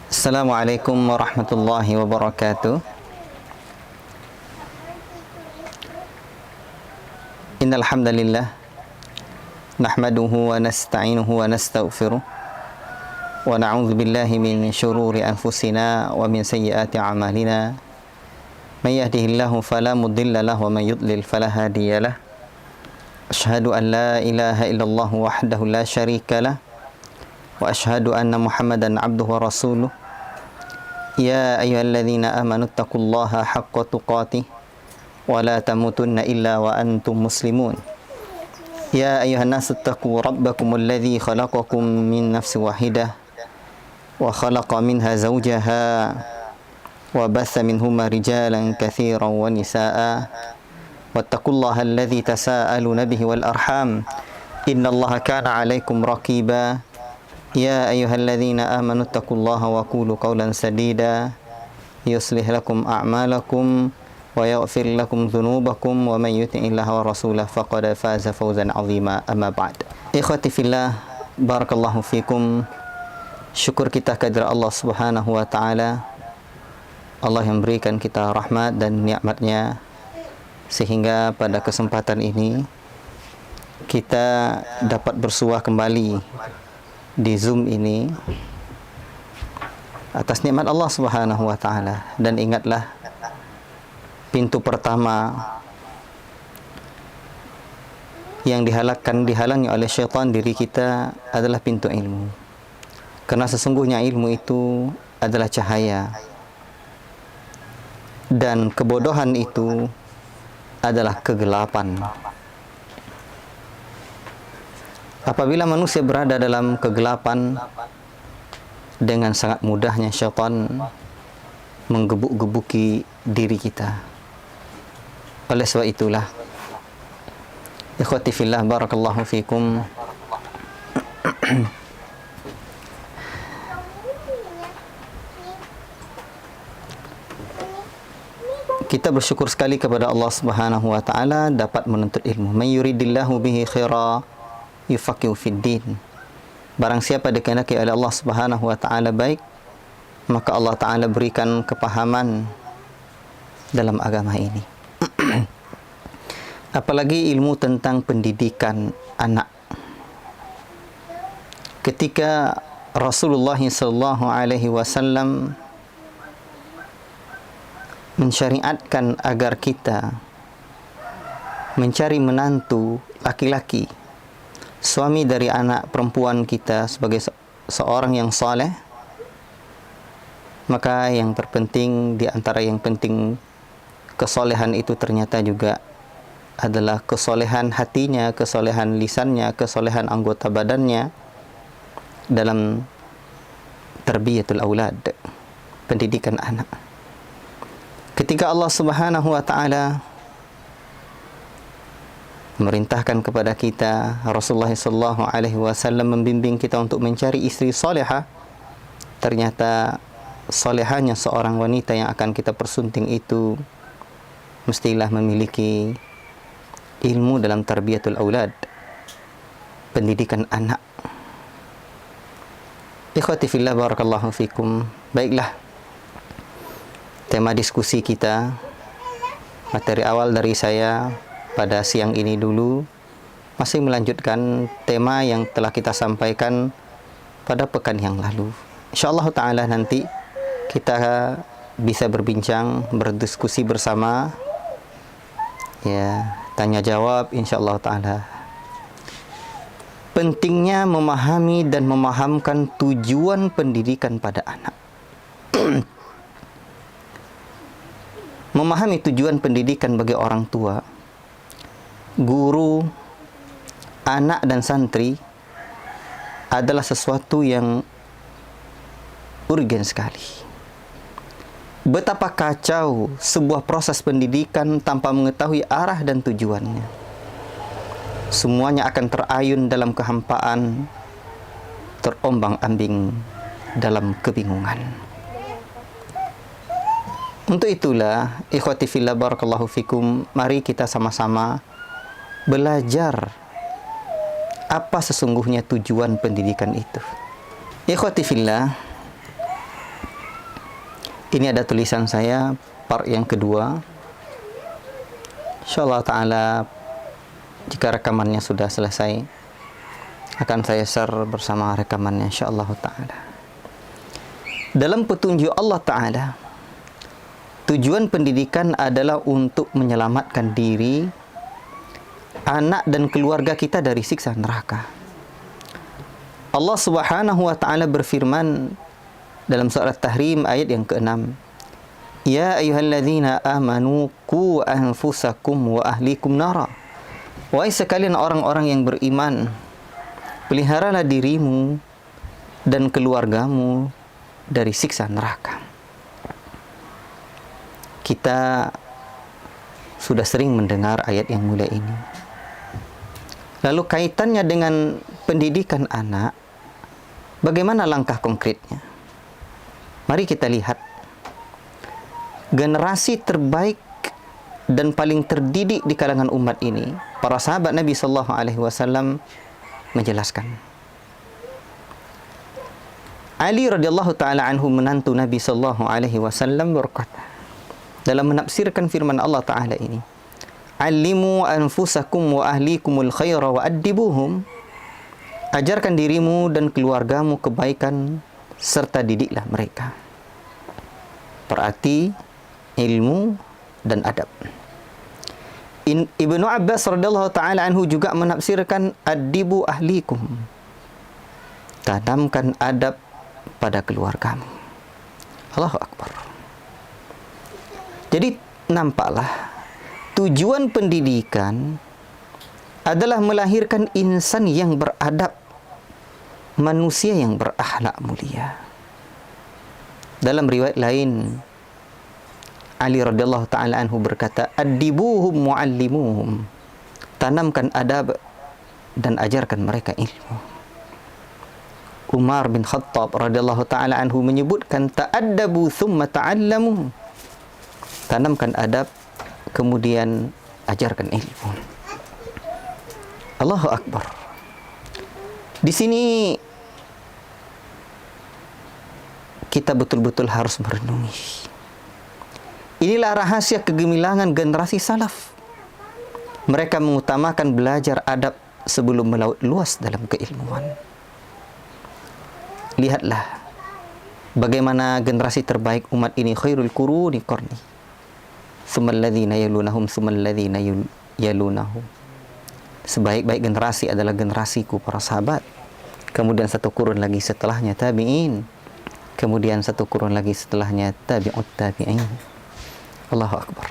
Assalamualaikum warahmatullahi wabarakatuh. Innal hamdalillah nahmaduhu wa nasta'inuhu wa nastaghfiruh wa na'udzu billahi min shururi anfusina wa min sayyiati a'malina. May yahdihillahu fala mudilla lahu wa may yudlil fala hadiyalah. Asyhadu an la ilaha illallah wahdahu la syarika lah wa asyhadu anna Muhammadan abduhu wa rasuluh. Ya ayyuhalladzina amanu taqullaha haqqa tuqatih wa la tamutunna illa wa antum muslimun. Ya ayyuhan nasu taqu rabbakumul ladzi khalaqakum min nafsin wahidah wa khalaqa minha zawjaha wa batha minhuma rijalan katsiran wa nisaa'a wattaqullaha alladzi tasaaluna bihi wal arham innallaha kana 'alaikum raqiba. Ya ayyuhalladzina amanu taqullaha wa qulu qawlan sadida yuslih lakum a'malakum wa yaghfir lakum dhunubakum wa may yuti'illaha wa rasulahu faqad faza fawzan 'azima. Amma ba'd. Ikhwati fillah, barakallahu fikum. Syukur kita kehadirat Allah Subhanahu wa taala. Allah yang berikan kita rahmat dan nikmat-Nya sehingga pada kesempatan ini kita dapat bersuah kembali di Zoom ini atas nikmat Allah Subhanahu wa taala. Dan ingatlah, pintu pertama yang dihalangi oleh syaitan diri kita adalah pintu ilmu. Karena sesungguhnya ilmu itu adalah cahaya dan kebodohan itu adalah kegelapan. Apabila manusia berada dalam kegelapan, dengan sangat mudahnya syaitan menggebuk-gebuki diri kita. Oleh sebab itulah, ikhwati fillah, barakallahu fikum, kita bersyukur sekali kepada Allah Subhanahu wa taala dapat menuntut ilmu. May yuridillahu bihi khaira yufaqihu fid din. Barang siapa dikehendaki oleh Allah Subhanahu wa taala baik, maka Allah taala berikan kepahaman dalam agama ini. Apalagi ilmu tentang pendidikan anak. Ketika Rasulullah sallallahu alaihi wasallam mensyariatkan agar kita mencari menantu laki-laki, suami dari anak perempuan kita sebagai seorang yang saleh, maka yang terpenting di antara yang penting kesolehan itu ternyata juga adalah kesolehan hatinya, kesolehan lisannya, kesolehan anggota badannya dalam tarbiyatul aulad, pendidikan anak. Ketika Allah Subhanahu wa taala memerintahkan kepada kita, Rasulullah sallallahu alaihi wasallam membimbing kita untuk mencari istri salihah, ternyata salihahnya seorang wanita yang akan kita persunting itu mestilah memiliki ilmu dalam tarbiyatul aulad, pendidikan anak. Ikhwati fillah, barakallahu fikum. Baiklah, tema diskusi kita, materi awal dari saya pada siang ini dulu masih melanjutkan tema yang telah kita sampaikan pada pekan yang lalu. InsyaAllah ta'ala nanti kita bisa berbincang, berdiskusi bersama, ya, tanya jawab insyaAllah ta'ala. Pentingnya memahami dan memahamkan tujuan pendidikan pada anak. Memahami tujuan pendidikan bagi orang tua, guru, anak dan santri adalah sesuatu yang urgen sekali. Betapa kacau sebuah proses pendidikan tanpa mengetahui arah dan tujuannya. Semuanya akan terayun dalam kehampaan, terombang-ambing dalam kebingungan. Untuk itulah, ikhwati fillah, barakallahu fikum, mari kita sama-sama belajar apa sesungguhnya tujuan pendidikan itu. Ikhwati fillah, Ini ada tulisan saya part yang kedua. Insyaallah taala jika rekamannya sudah selesai akan saya share bersama rekamannya insyaallah taala. Dalam petunjuk Allah taala, tujuan pendidikan adalah untuk menyelamatkan diri, anak dan keluarga kita dari siksa neraka. Allah Subhanahu wa taala berfirman dalam surah At-Tahrim ayat yang ke-6, Ya ayyuhalladzina amanu qu anfusakum wa ahlikum nara. Wahai sekalian orang-orang yang beriman, peliharalah dirimu dan keluargamu dari siksa neraka. Kita sudah sering mendengar ayat yang mulia ini. Lalu kaitannya dengan pendidikan anak, bagaimana langkah konkretnya? Mari kita lihat. Generasi terbaik dan paling terdidik di kalangan umat ini, para sahabat Nabi sallallahu alaihi wasallam menjelaskan. Ali radhiyallahu taala anhu, menantu Nabi sallallahu alaihi wasallam, berkata dalam menafsirkan firman Allah taala ini, "Allimu anfusakum wa ahlikumul khaira wa addibuhum." Ajarkan dirimu dan keluargamu kebaikan serta didiklah mereka. Berarti ilmu dan adab. Ibnu Abbas radhiyallahu taala anhu juga menafsirkan addibu ahlikum. Tanamkan adab pada keluargamu. Allahu akbar. Jadi nampaklah tujuan pendidikan adalah melahirkan insan yang beradab, manusia yang berakhlak mulia. Dalam riwayat lain, Ali radhiyallahu taala anhu berkata, "Addibuhum muallimuhum." Tanamkan adab dan ajarkan mereka ilmu. Umar bin Khattab radhiyallahu taala anhu menyebutkan, "Ta'addabu thumma ta'allamu." Tanamkan adab, kemudian ajarkan ilmu. Allahu akbar. Di sini kita betul-betul harus merenungi. Inilah rahasia kegemilangan generasi salaf. Mereka mengutamakan belajar adab sebelum melaut luas dalam keilmuan. Lihatlah bagaimana generasi terbaik umat ini, khairul quruni qarni, tsummal ladzina yalunahum, tsummal ladzina yalunahum. Sebaik-baik generasi adalah generasiku, para sahabat. Kemudian satu kurun lagi setelahnya tabi'in. Kemudian satu kurun lagi setelahnya tabi'ut tabi'in. Allahu akbar.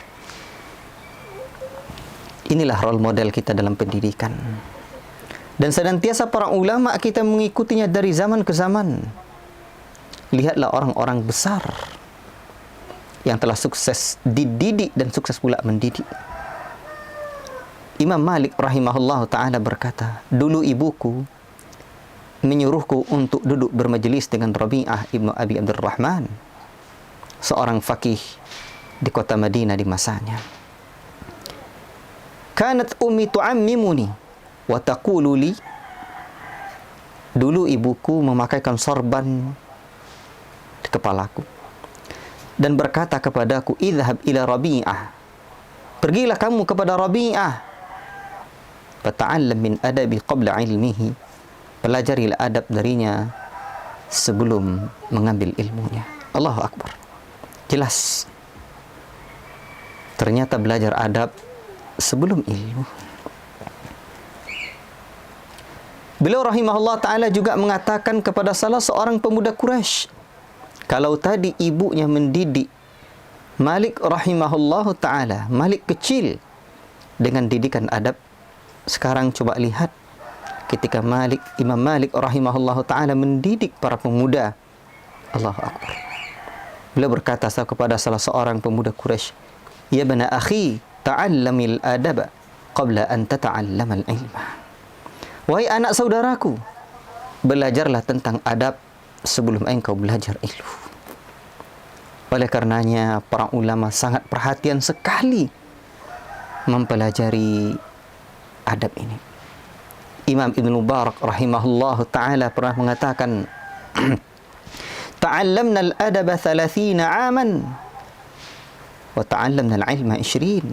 Inilah role model kita dalam pendidikan. Dan senantiasa para ulama kita mengikutinya dari zaman ke zaman. Lihatlah orang-orang besar yang telah sukses dididik dan sukses pula mendidik. Imam Malik rahimahullah ta'ala berkata, dulu ibuku menyuruhku untuk duduk bermajelis dengan Rabi'ah ibnu Abi Abdurrahman, seorang faqih di kota Madinah di masanya. Kanat ummi tu'ammimuni wa taqulu li. Dulu ibuku memakaikan sorban di kepalaku dan berkata kepadaku, idhhab ila Rabi'ah. Pergilah kamu kepada Rabi'ah. Fata'allam min adabi qabla ilmihi. Pelajarilah adab darinya sebelum mengambil ilmunya. Allahu akbar. Jelas. Ternyata belajar adab sebelum ilmu. Beliau rahimahullah ta'ala juga mengatakan kepada salah seorang pemuda Quraisy, kalau tadi ibunya mendidik Malik rahimahullah ta'ala, Malik kecil, dengan didikan adab, sekarang coba lihat ketika Imam Malik rahimahullah ta'ala mendidik para pemuda. Allahu akbar. Beliau berkata kepada salah seorang pemuda Quraisy, Ya bana akhi, ta'allamil adaba qabla an tata'allamal ilma. Wahai anak saudaraku, belajarlah tentang adab sebelum engkau belajar ilmu. Oleh karenanya, para ulama sangat perhatian sekali mempelajari adab ini. Imam Ibn Mubarak rahimahullah ta'ala pernah mengatakan, ta'allamna al-adaba 30 aman wa ta'allamna al-ilma 20.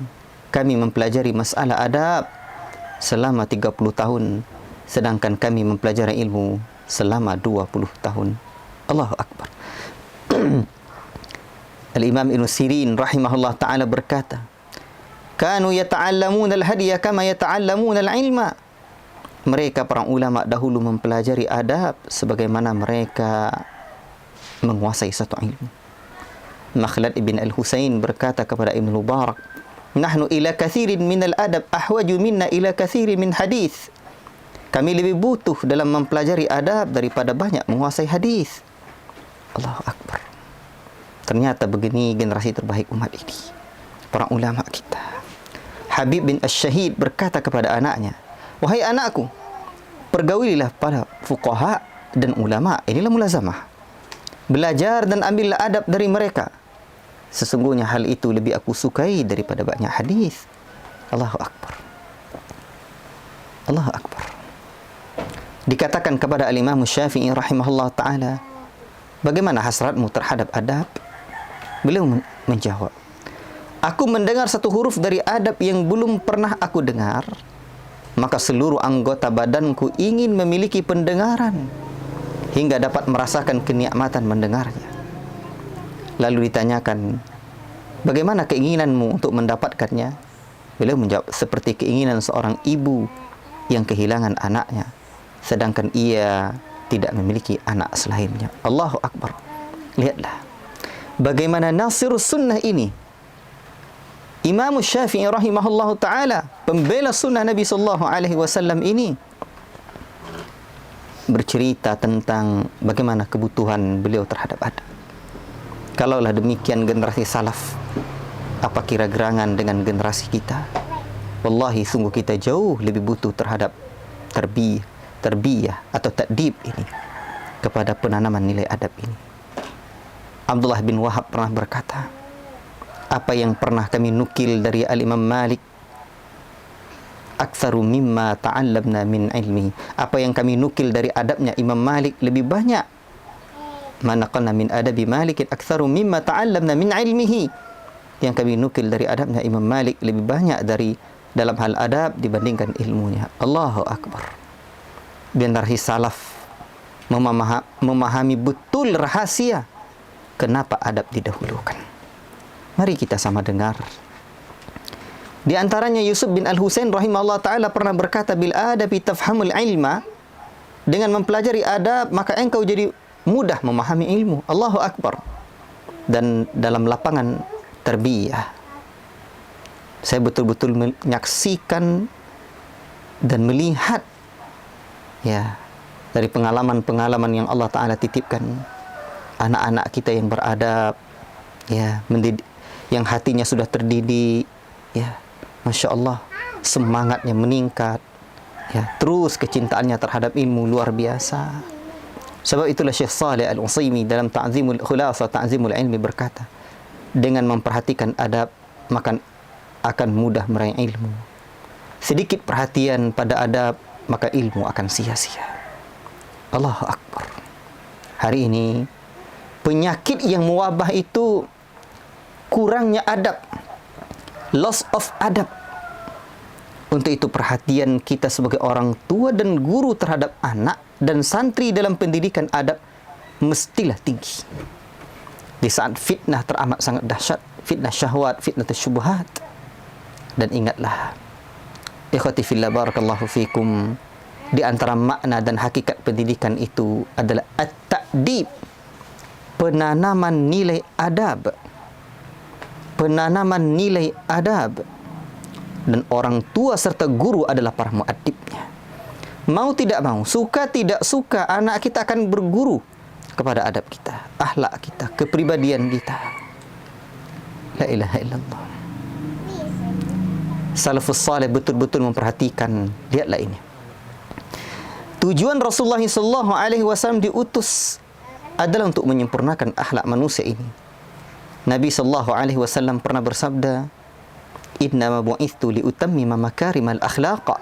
Kami mempelajari masalah adab selama 30 tahun, sedangkan kami mempelajari ilmu selama 20 tahun. Allahu Akbar. Al-Imam Ibn Sirin rahimahullah ta'ala berkata, kanu yata'allamuna al-hadiya kama yata'allamuna al-ilma. Mereka para ulama dahulu mempelajari adab sebagaimana mereka menguasai satu ilmu. Makhlad ibn al-Husain berkata kepada Ibn Mubarak, nahnu ila kathirin min al-adab ahwaju minna ila kathirin min hadith. Kami lebih butuh dalam mempelajari adab daripada banyak menguasai hadis. Allahu Akbar. Ternyata begini generasi terbaik umat ini, para ulama kita. Habib bin Ash-Shahid berkata kepada anaknya, wahai anakku, pergaulilah para fuqaha dan ulama. Inilah mulazamah. Belajar dan ambillah adab dari mereka. Sesungguhnya hal itu lebih aku sukai daripada banyak hadis. Allahu Akbar. Allahu Akbar. Dikatakan kepada Al-Imam Syafi'i rahimahullah ta'ala, bagaimana hasratmu terhadap adab? Beliau menjawab, aku mendengar satu huruf dari adab yang belum pernah aku dengar, maka seluruh anggota badanku ingin memiliki pendengaran hingga dapat merasakan kenikmatan mendengarnya. Lalu ditanyakan, bagaimana keinginanmu untuk mendapatkannya? Beliau menjawab, seperti keinginan seorang ibu yang kehilangan anaknya, sedangkan ia tidak memiliki anak selainnya. Allahu Akbar. Lihatlah bagaimana nasirus sunnah ini. Imam Syafi'i rahimahullahu ta'ala, pembela sunnah Nabi sallallahu alaihi wasallam ini, bercerita tentang bagaimana kebutuhan beliau terhadap adab. Kalaulah demikian generasi salaf, apa kira gerangan dengan generasi kita? Wallahi sungguh kita jauh lebih butuh terhadap tarbiyah atau ta'dib ini, kepada penanaman nilai adab ini. Abdullah bin Wahab pernah berkata, apa yang pernah kami nukil dari Al-Imam Malik aktsaru mimma ta'allamna min ilmi. Apa yang kami nukil dari adabnya Imam Malik lebih banyak. Manaqalna min adabi Malik aktsaru mimma ta'allamna min ilmihi. Yang kami nukil dari adabnya Imam Malik lebih banyak dari dalam hal adab dibandingkan ilmunya. Allahu Akbar. Generasi salaf memahami betul rahasia kenapa adab didahulukan. Mari kita sama dengar. Di antaranya Yusuf bin Al-Husain rahimahullah ta'ala pernah berkata, bil adabi tafhamul ilma. Dengan mempelajari adab, maka engkau jadi mudah memahami ilmu. Allahu Akbar. Dan dalam lapangan tarbiyah, saya betul-betul menyaksikan dan melihat ya dari pengalaman-pengalaman yang Allah Ta'ala titipkan, anak-anak kita yang beradab, ya, yang hatinya sudah terdidik, ya, Masya Allah, semangatnya meningkat, ya, terus kecintaannya terhadap ilmu luar biasa. Sebab itulah Syekh Saleh Al-Utsaimin dalam Ta'zimul Khulasa Ta'zimul Ilmi berkata, dengan memperhatikan adab maka akan mudah meraih ilmu. Sedikit perhatian pada adab maka ilmu akan sia-sia. Allahu Akbar. Hari ini penyakit yang mewabah itu kurangnya adab, loss of adab. Untuk itu perhatian kita sebagai orang tua dan guru terhadap anak dan santri dalam pendidikan adab mestilah tinggi. Di saat fitnah teramat sangat dahsyat, fitnah syahwat, fitnah syubhat. Dan ingatlah, ikhwati fillah barakallahu fikum, di antara makna dan hakikat pendidikan itu adalah at-ta'dib, penanaman nilai adab. Penanaman nilai adab. Dan orang tua serta guru adalah para muaddibnya. Mau tidak mau, suka tidak suka, anak kita akan berguru kepada adab kita, akhlak kita, kepribadian kita. La ilaha illallah. Salafus salih betul-betul memperhatikan. Lihatlah ini. Tujuan Rasulullah SAW diutus adalah untuk menyempurnakan akhlak manusia ini. Nabi SAW pernah bersabda, innama bu'ithtu liutammima makarimal akhlaq.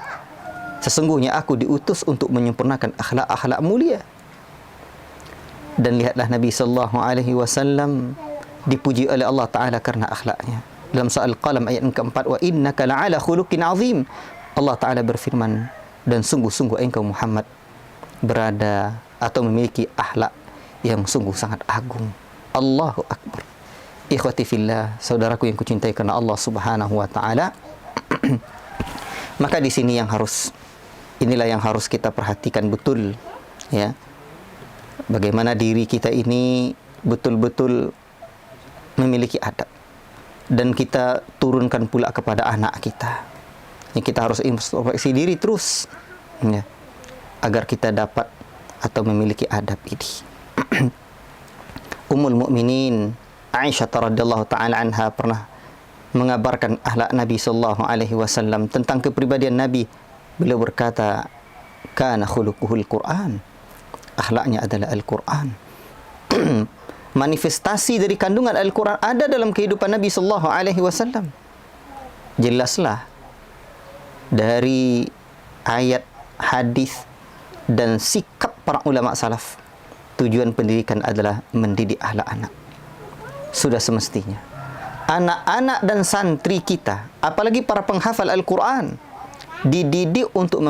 Sesungguhnya aku diutus untuk menyempurnakan akhlak-akhlak mulia. Dan lihatlah Nabi sallallahu alaihi wasallam dipuji oleh Allah Taala karena akhlaknya. Dalam surah Al-Qalam ayat yang keempat, wa innaka la'ala khuluqin azim. Allah Taala berfirman, dan sungguh-sungguh engkau Muhammad berada atau memiliki akhlak yang sungguh sangat agung. Allahu akbar. Ikhwati fillah, saudaraku yang kucintai karena Allah Subhanahu wa taala. Maka di sini inilah yang harus kita perhatikan betul, ya. Bagaimana diri kita ini betul-betul memiliki adab, dan kita turunkan pula kepada anak kita. Ya, kita harus introspeksi diri terus, ya, agar kita dapat atau memiliki adab ini. Ummul Mukminin Aisyah radhiyallahu taala anha pernah mengabarkan akhlak Nabi sallallahu alaihi wasallam tentang kepribadian Nabi. Beliau berkata, kana khuluquhul Quran. Akhlaknya adalah Al-Quran. Manifestasi dari kandungan Al-Quran ada dalam kehidupan Nabi sallallahu alaihi wasallam. Jelaslah dari ayat, hadis dan sikap para ulama salaf, tujuan pendidikan adalah mendidik akhlak anak. Sudah semestinya anak-anak dan santri kita, apalagi para penghafal Al-Quran, dididik untuk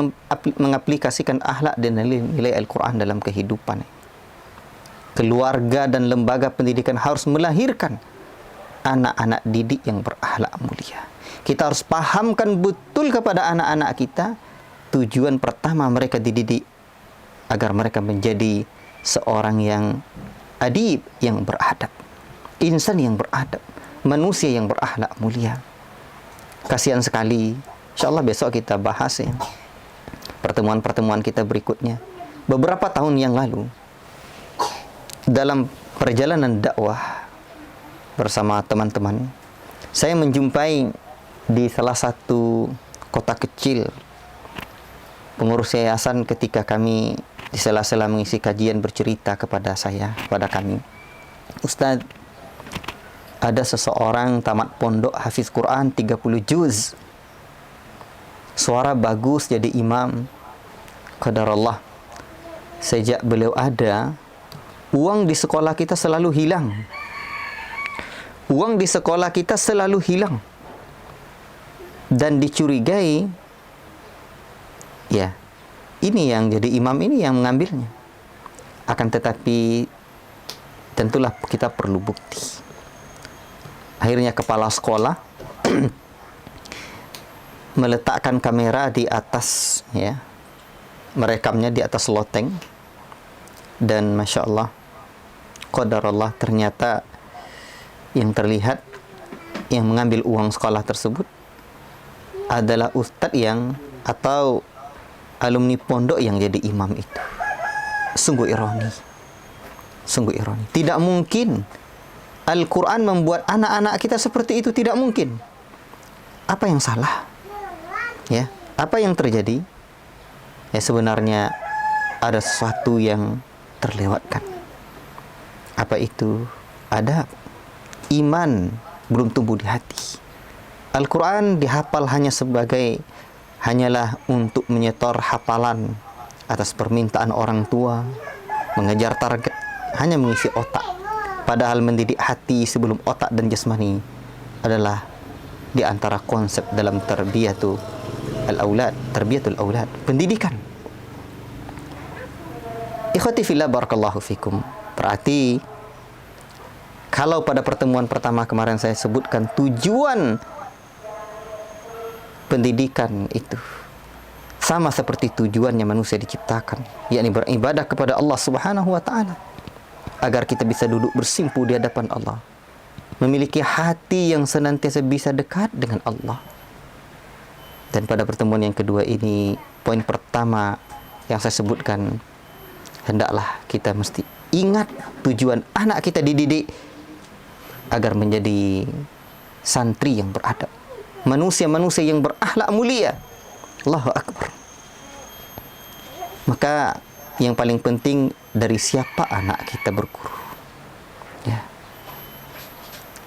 mengaplikasikan akhlak dan nilai Al-Quran dalam kehidupan. Keluarga dan lembaga pendidikan harus melahirkan anak-anak didik yang berakhlak mulia. Kita harus pahamkan betul kepada anak-anak kita, tujuan pertama mereka dididik agar mereka menjadi seorang yang adib, yang beradab, insan yang beradab, manusia yang berakhlak mulia. Kasihan sekali, insyaallah besok kita bahas, ya, pertemuan-pertemuan kita berikutnya. Beberapa tahun yang lalu, dalam perjalanan dakwah bersama teman-teman, saya menjumpai di salah satu kota kecil pengurus yayasan, ketika kami di sela-sela mengisi kajian bercerita kepada kami, Ustaz, ada seseorang tamat pondok hafiz Quran 30 juz. Suara bagus, jadi imam. Qadarullah. Sejak beliau ada, uang di sekolah kita selalu hilang. Uang di sekolah kita selalu hilang. Dan dicurigai, ya, ini yang jadi imam ini yang mengambilnya. Akan tetapi, tentulah kita perlu bukti. Akhirnya kepala sekolah meletakkan kamera di atas, ya, merekamnya di atas loteng, dan masya Allah, qadarullah, ternyata yang terlihat yang mengambil uang sekolah tersebut adalah ustadz yang atau alumni pondok yang jadi imam itu. Sungguh ironi, sungguh ironi. Tidak mungkin Al-Quran membuat anak-anak kita seperti itu, tidak mungkin. Apa yang salah? Ya, apa yang terjadi? Ya, sebenarnya ada sesuatu yang terlewatkan. Apa itu? Ada iman belum tumbuh di hati. Al-Quran dihafal hanyalah untuk menyetor hafalan atas permintaan orang tua, mengejar target, hanya mengisi otak. Padahal mendidik hati sebelum otak dan jasmani adalah di antara konsep dalam tarbiyatul aulad, pendidikan. Ikhwati fillah, barakallahu fikum. Berarti kalau pada pertemuan pertama kemarin saya sebutkan tujuan pendidikan itu sama seperti tujuannya manusia diciptakan, yakni beribadah kepada Allah Subhanahu wa taala, agar kita bisa duduk bersimpu di hadapan Allah, memiliki hati yang senantiasa bisa dekat dengan Allah. Dan pada pertemuan yang kedua ini, poin pertama yang saya sebutkan, hendaklah kita mesti ingat tujuan anak kita dididik agar menjadi santri yang beradab, manusia-manusia yang berakhlak mulia. Allahu Akbar. Maka yang paling penting, dari siapa anak kita berguru, ya,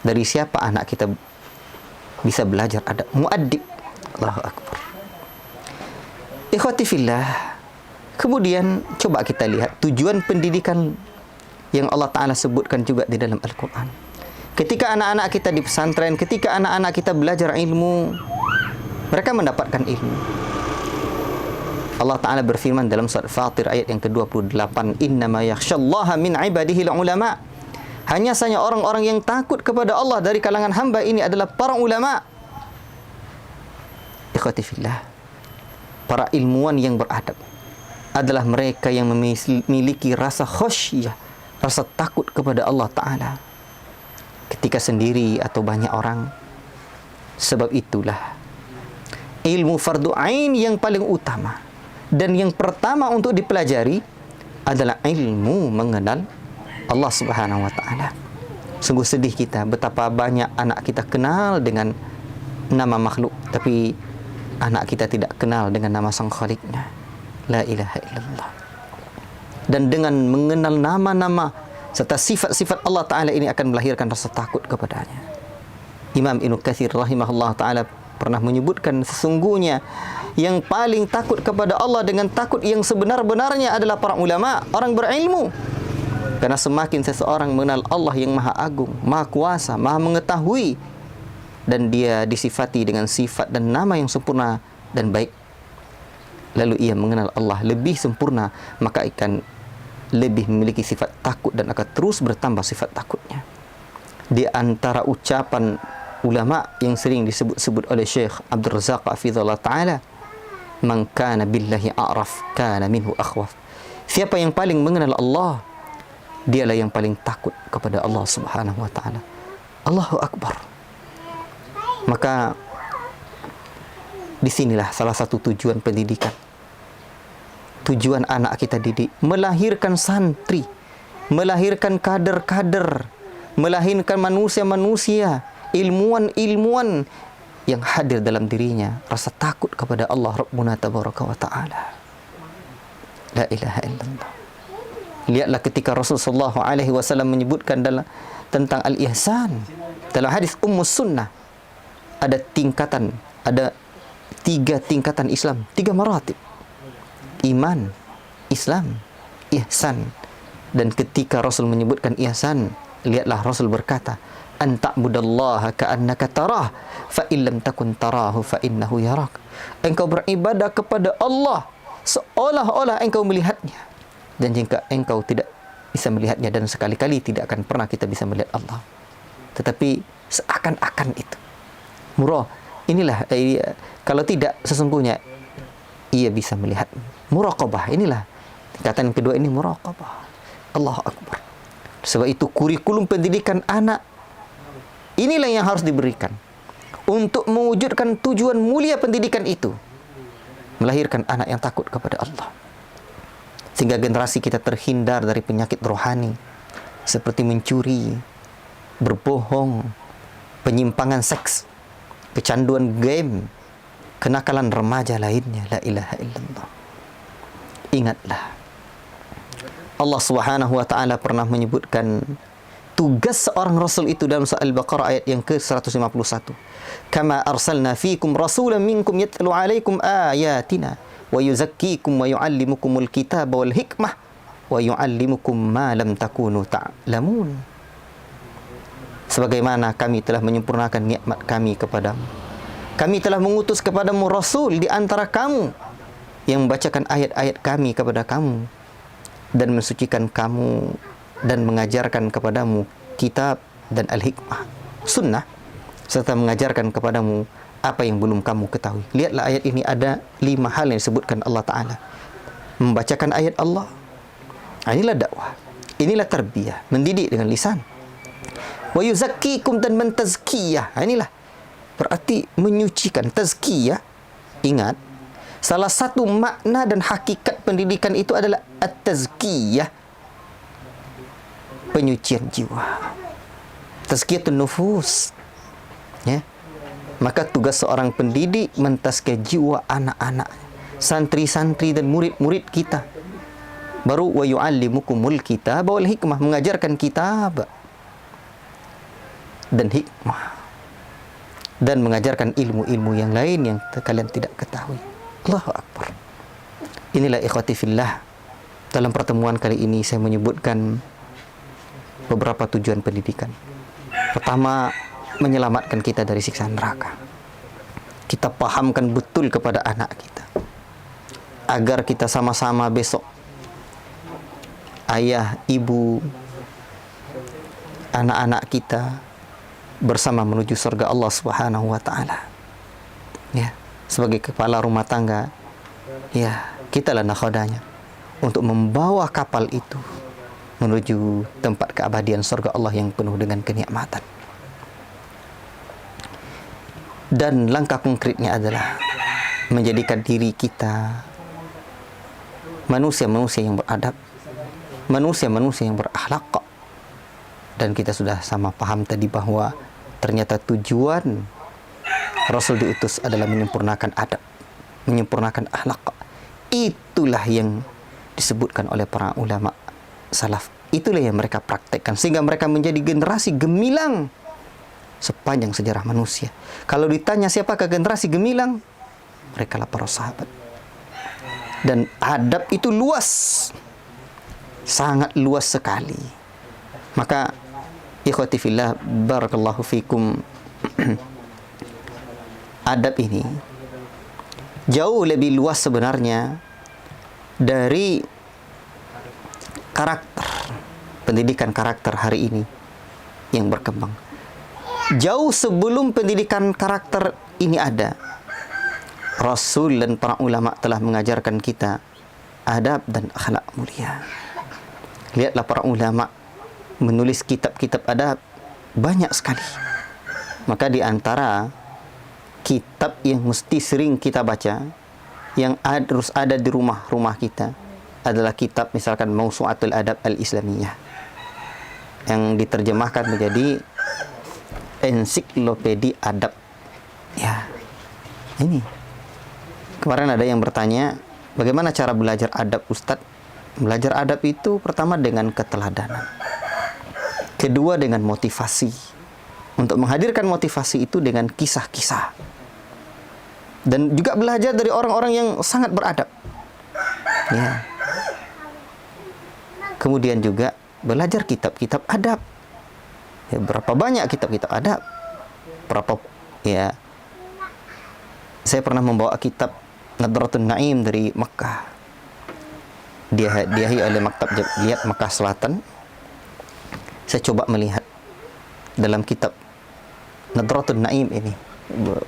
dari siapa anak kita bisa belajar adab, muaddib. Allahu Akbar. Ikhwati fillah, kemudian coba kita lihat tujuan pendidikan yang Allah Ta'ala sebutkan juga di dalam Al-Quran. Ketika anak-anak kita di pesantren, ketika anak-anak kita belajar ilmu, mereka mendapatkan ilmu. Allah Ta'ala berfirman dalam surat Fatir ayat yang ke-28, innama yakhshallaha min ibadihi ulama. Hanya saja orang-orang yang takut kepada Allah dari kalangan hamba ini adalah para ulama. Ikhwati fillah, para ilmuwan yang beradab adalah mereka yang memiliki rasa khasyah, rasa takut kepada Allah Ta'ala ketika sendiri atau banyak orang. Sebab itulah ilmu fardu ain yang paling utama dan yang pertama untuk dipelajari adalah ilmu mengenal Allah Subhanahu wa Ta'ala. Sungguh sedih kita betapa banyak anak kita kenal dengan nama makhluk, tapi anak kita tidak kenal dengan nama sang Khaliknya. La ilaha illallah. Dan dengan mengenal nama-nama serta sifat-sifat Allah Ta'ala ini akan melahirkan rasa takut kepadanya. Imam Ibnu Katsir rahimahullah Ta'ala pernah menyebutkan sesungguhnya yang paling takut kepada Allah dengan takut yang sebenar-benarnya adalah para ulama, orang berilmu. Karena semakin seseorang mengenal Allah yang maha agung, maha kuasa, maha mengetahui, dan dia disifati dengan sifat dan nama yang sempurna dan baik, lalu ia mengenal Allah lebih sempurna, maka akan lebih memiliki sifat takut dan akan terus bertambah sifat takutnya. Di antara ucapan ulama yang sering disebut-sebut oleh Syekh Abdul Razak hafizahullah ta'ala, man kana billahi a'raf kana minhu akhwaf. Siapa yang paling mengenal Allah, dialah yang paling takut kepada Allah Subhanahu wa Ta'ala. Allahu Akbar. Maka disinilah salah satu tujuan pendidikan. Tujuan anak kita didik, melahirkan santri, melahirkan kader-kader, melahirkan manusia-manusia, ilmuwan-ilmuwan yang hadir dalam dirinya rasa takut kepada Allah Rabbuna Tabaraka wa Ta'ala. La ilaha illallah. Lihatlah ketika Rasulullah SAW menyebutkan tentang al-ihsan dalam hadis Ummus Sunnah, ada tingkatan, ada 3 tingkatan Islam, 3 maratib: iman, Islam, ihsan. Dan ketika Rasul menyebutkan ihsan, lihatlah Rasul berkata, an ta'budallaha ka'annaka tarah fa illam takun tarahu fa innahu yarak. Engkau beribadah kepada Allah seolah-olah engkau melihatnya, dan jika engkau tidak bisa melihatnya, dan sekali-kali tidak akan pernah kita bisa melihat Allah, tetapi seakan-akan itu murah. Inilah kalau tidak sesungguhnya ia bisa melihat. Muraqabah, inilah tingkatan kedua ini, muraqabah. Allahu Akbar. Sebab itu kurikulum pendidikan anak inilah yang harus diberikan untuk mewujudkan tujuan mulia pendidikan itu, melahirkan anak yang takut kepada Allah, sehingga generasi kita terhindar dari penyakit rohani seperti mencuri, berbohong, penyimpangan seks, kecanduan game, kenakalan remaja lainnya. La ilaha illallah. Ingatlah, Allah Subhanahu wa Ta'ala pernah menyebutkan tugas seorang rasul itu dalam surah Al-Baqarah ayat yang ke-151. Kama arsalna fikum rasulan minkum yatlu alaikum ayatina wa yuzakkikum wa yuallimukumul kitaba wal hikmah wa yuallimukum ma lam takunu ta'lamun. Sebagaimana kami telah menyempurnakan nikmat kami kepadamu, kami telah mengutus kepadamu rasul di antara kamu yang membacakan ayat-ayat kami kepada kamu dan mensucikan kamu dan mengajarkan kepadamu kitab dan al-hikmah, sunnah, serta mengajarkan kepadamu apa yang belum kamu ketahui. Lihatlah ayat ini ada 5 hal yang disebutkan Allah Ta'ala. Membacakan ayat Allah, inilah dakwah, inilah tarbiyah, mendidik dengan lisan. Wa yuzakkikum, dan mentazkiyah, inilah berarti menyucikan. Tazkiyah, ingat, salah satu makna dan hakikat pendidikan itu adalah at-tazkiyah, penyucian jiwa, tazkiyatun nufus, ya. Maka tugas seorang pendidik mentazkiyah jiwa anak-anak, santri-santri dan murid-murid kita. Baru wa yu'allimukumul kitaba wal hikmah, mengajarkan kitab dan hikmah, dan mengajarkan ilmu-ilmu yang lain yang kalian tidak ketahui. Allahu Akbar. Inilah ikhwati fillah, dalam pertemuan kali ini saya menyebutkan beberapa tujuan pendidikan. Pertama, menyelamatkan kita dari siksa neraka. Kita pahamkan betul kepada anak kita, agar kita sama-sama besok, ayah, ibu, anak-anak kita bersama menuju surga Allah Subhanahu wa taala. Ya, sebagai kepala rumah tangga, ya, kitalah nakhodanya untuk membawa kapal itu menuju tempat keabadian surga Allah yang penuh dengan kenikmatan. Dan langkah konkretnya adalah menjadikan diri kita manusia-manusia yang beradab, manusia-manusia yang berakhlak. Dan kita sudah sama paham tadi bahwa ternyata tujuan Rasul diutus adalah menyempurnakan adab, menyempurnakan akhlak. Itulah yang disebutkan oleh para ulama salaf. Itulah yang mereka praktekkan sehingga mereka menjadi generasi gemilang sepanjang sejarah manusia. Kalau ditanya siapakah generasi gemilang, mereka lah para sahabat. Dan adab itu luas, sangat luas sekali. Maka ikhwati fillah, barakallahu fikum, adab ini jauh lebih luas sebenarnya dari karakter, pendidikan karakter hari ini yang berkembang. Jauh sebelum pendidikan karakter ini ada, Rasul dan para ulama telah mengajarkan kita adab dan akhlak mulia. Lihatlah para ulama menulis kitab-kitab adab banyak sekali. Maka di antara kitab yang mesti sering kita baca, yang harus ada di rumah-rumah kita, adalah kitab misalkan Mawsu'atul Adab Al-Islamiyah, yang diterjemahkan menjadi ensiklopedia adab. Ya, ini. Kemarin ada yang bertanya, bagaimana cara belajar adab, Ustadz? Belajar adab itu pertama dengan keteladanan, kedua dengan motivasi. Untuk menghadirkan motivasi itu dengan kisah-kisah, dan juga belajar dari orang-orang yang sangat beradab. Ya. Kemudian juga belajar kitab-kitab adab. Ya, berapa banyak kitab-kitab adab? Berapa, ya. Saya pernah membawa kitab Nadratun Naim dari Makkah. Dihadiahi oleh Maktab Jamiat Makkah Selatan. Saya coba melihat dalam kitab Nadratun Naim ini,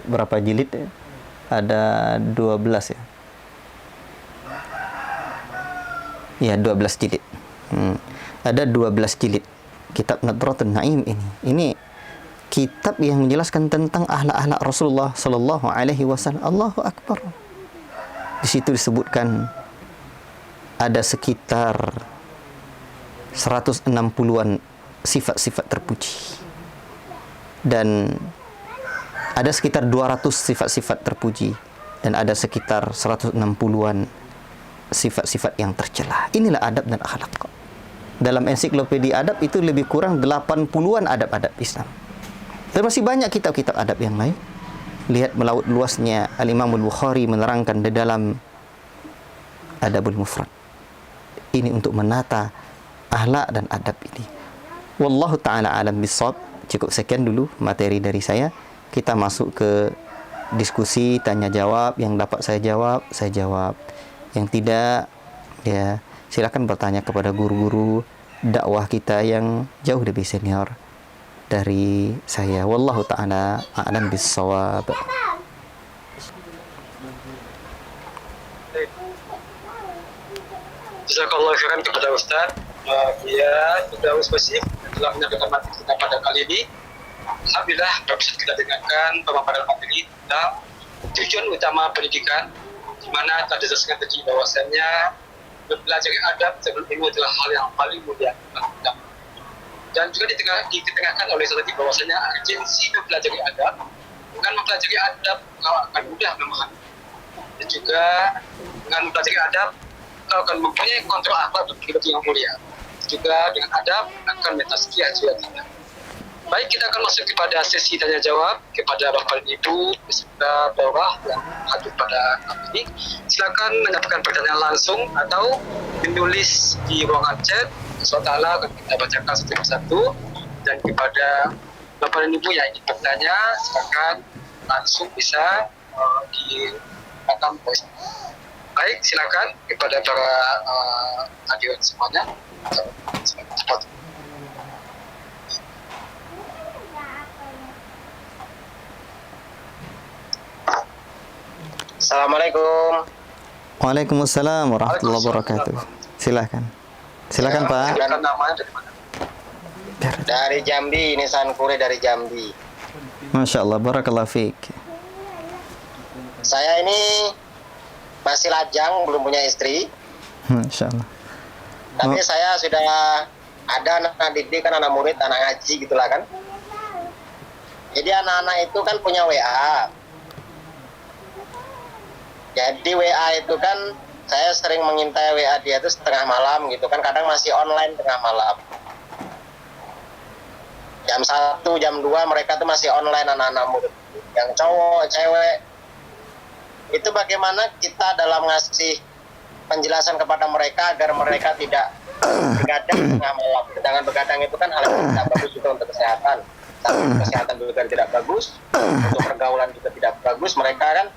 berapa jilid ya? Ada 12 ya. Ya, 12 jilid. Ada 12 jilid kitab Nadratun Naim ini. Ini kitab yang menjelaskan tentang akhlak-akhlak Rasulullah sallallahu alaihi wasallam. Allahu akbar. Di situ disebutkan ada sekitar 160-an sifat-sifat terpuji. Dan ada sekitar 200 sifat-sifat terpuji, dan ada sekitar 160-an sifat-sifat yang tercela. Inilah adab dan akhlak. Dalam ensiklopedia adab itu lebih kurang 80-an adab-adab Islam. Dan masih banyak kitab-kitab adab yang lain. Lihat melaut luasnya Al-Imam Al-Bukhari menerangkan di dalam Adabul Mufrad. Ini untuk menata akhlak dan adab ini. Wallahu ta'ala alam bissawab. Cukup sekian dulu materi dari saya. Kita masuk ke diskusi tanya jawab. Yang dapat saya jawab. Yang tidak, ya silakan bertanya kepada guru-guru dakwah kita yang jauh lebih senior dari saya. Wallahu ta'ala a'lam bissawab. Jazakallah khairan kepada Ustaz. Ya, sudah spesifik telah menyampaikan materi kita pada kali ini. Alhamdulillah, bisa kita dengarkan pemaparan materi tentang tujuan utama pendidikan, di mana telah dijelaskan tadi bahwasannya mempelajari adab sebelum ilmu adalah hal yang paling mulia. Dan juga ditengahkan oleh Ustaz tadi bahwasannya urgensi mempelajari adab, dengan mempelajari adab kau akan mudah memahami. Dan juga dengan mempelajari adab kau akan mempunyai kontrol akhlak dan kehidupan yang mulia. Juga dengan adab akan mentazkiyah jiwa kita. Baik, kita akan masuk kepada sesi tanya jawab kepada Bapak dan Ibu beserta daurah yang hadir pada kali ini. Silakan menyampaikan pertanyaan langsung atau menulis di ruangan chat. Insyaallah akan kita bacakan satu persatu. Dan kepada Bapak dan Ibu yang ingin bertanya, silakan langsung bisa direkam voice. Baik, silakan kepada para hadirin semuanya. Cepat. Assalamualaikum. Waalaikumsalam warahmatullahi wabarakatuh. Silakan Pak. Silakan namanya dari mana? Dari Jambi, ini Sankure dari Jambi. Masya Allah, barakallahu fiik. Saya ini masih lajang, belum punya istri. Masya Allah. Tapi saya sudah ada anak didik, kan anak murid, anak ngaji gitulah kan. Jadi anak-anak itu kan punya WA. Jadi WA itu kan saya sering mengintai WA dia itu setengah malam gitu kan, kadang masih online tengah malam. Jam 1, jam 2 mereka tuh masih online anak-anak murid. Yang cowok, cewek. Itu bagaimana kita dalam ngasih penjelasan kepada mereka agar mereka tidak begadang tengah malam. Sedangkan begadang itu kan hal yang tidak bagus juga untuk kesehatan. Tapi kesehatan juga tidak bagus, untuk pergaulan juga tidak bagus. Mereka kan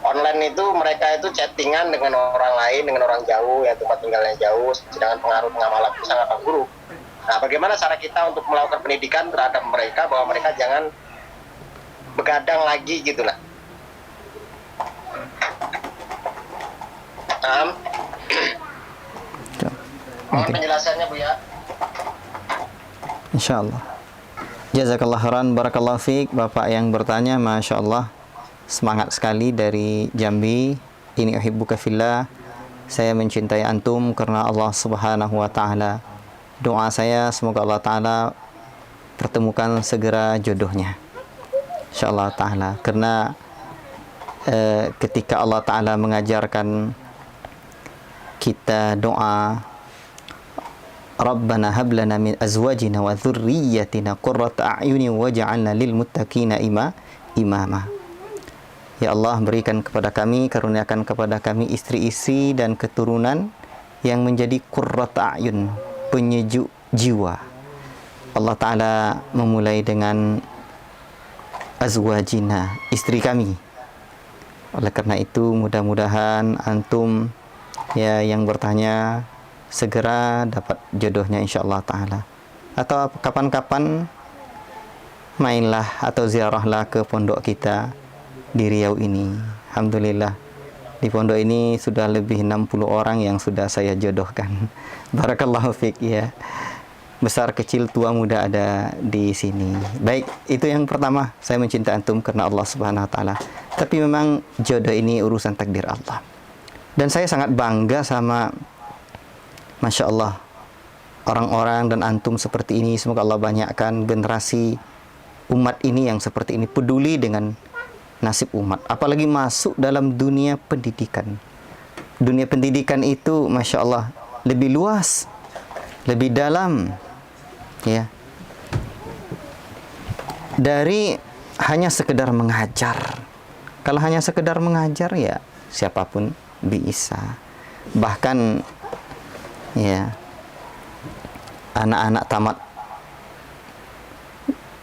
online itu mereka itu chattingan dengan orang lain, dengan orang jauh, ya tempat tinggalnya jauh, sedangkan pengaruh tengah malam itu sangat buruk. Nah, bagaimana cara kita untuk melakukan pendidikan terhadap mereka bahwa mereka jangan begadang lagi gitu lah. Mohon penjelasannya Bu ya. Insyaallah. Jazakallah khairan, barakallahu fiik. Bapak yang bertanya, Masya Allah, semangat sekali dari Jambi. Ini uhibbuka fillah. Saya mencintai antum karena Allah Subhanahu wa taala. Doa saya semoga Allah taala pertemukan segera jodohnya. Insyaallah taala. Karena ketika Allah taala mengajarkan kita doa, Rabbana hab lana min azwajina wa dzurriyyatina qurrata a'yunin waj'alna lil muttaqina imama. Ya Allah, berikan kepada kami, karuniakan kepada kami istri-istri dan keturunan yang menjadi qurrat a'yun, penyejuk jiwa. Allah Ta'ala memulai dengan azwajina, istri kami. Oleh karena itu, mudah-mudahan antum ya yang bertanya segera dapat jodohnya insyaallah Ta'ala. Atau kapan-kapan mainlah atau ziarahlah ke pondok kita di Riau ini. Alhamdulillah, di pondok ini sudah lebih 60 orang yang sudah saya jodohkan. Barakallahu fiik ya. Besar kecil tua muda ada di sini. Baik, itu yang pertama, saya mencintai antum karena Allah Subhanahu wa taala. Tapi memang jodoh ini urusan takdir Allah. Dan saya sangat bangga sama Masya Allah orang-orang dan antum seperti ini. Semoga Allah banyakkan generasi umat ini yang seperti ini, peduli dengan nasib umat, apalagi masuk dalam dunia pendidikan. Dunia pendidikan itu Masya Allah lebih luas, lebih dalam ya, dari hanya sekedar mengajar. Kalau hanya sekedar mengajar ya siapapun bisa. Bahkan ya anak-anak tamat,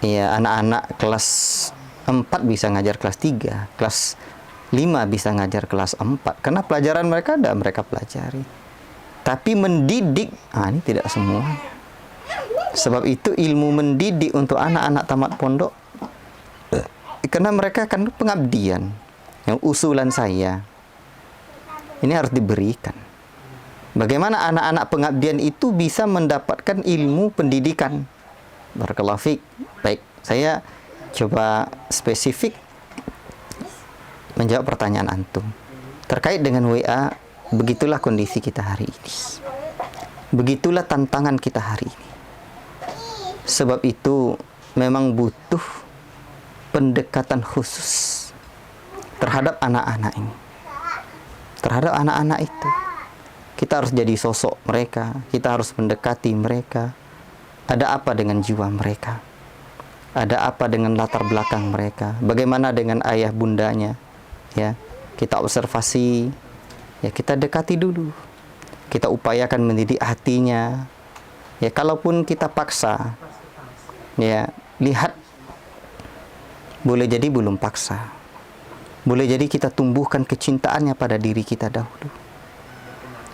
ya anak-anak kelas 4 bisa ngajar kelas 3, kelas 5 bisa ngajar kelas 4, karena pelajaran mereka ada mereka pelajari. Tapi mendidik, ini tidak semuanya. Sebab itu ilmu mendidik untuk anak-anak tamat pondok, karena mereka kan pengabdian. Yang usulan saya ini harus diberikan. Bagaimana anak-anak pengabdian itu bisa mendapatkan ilmu pendidikan. Barakallahu fiik. Baik, saya coba spesifik menjawab pertanyaan antum terkait dengan WA. Begitulah kondisi kita hari ini, begitulah tantangan kita hari ini. Sebab itu memang butuh pendekatan khusus terhadap anak-anak ini, terhadap anak-anak itu. Kita harus jadi sosok mereka, kita harus mendekati mereka. Ada apa dengan jiwa mereka? ada apa dengan latar belakang mereka, bagaimana dengan ayah bundanya, ya. Kita observasi, ya, kita dekati dulu. Kita upayakan mendidik hatinya. Ya, kalaupun kita paksa, ya, lihat, boleh jadi belum paksa. Boleh jadi kita tumbuhkan kecintaannya pada diri kita dahulu.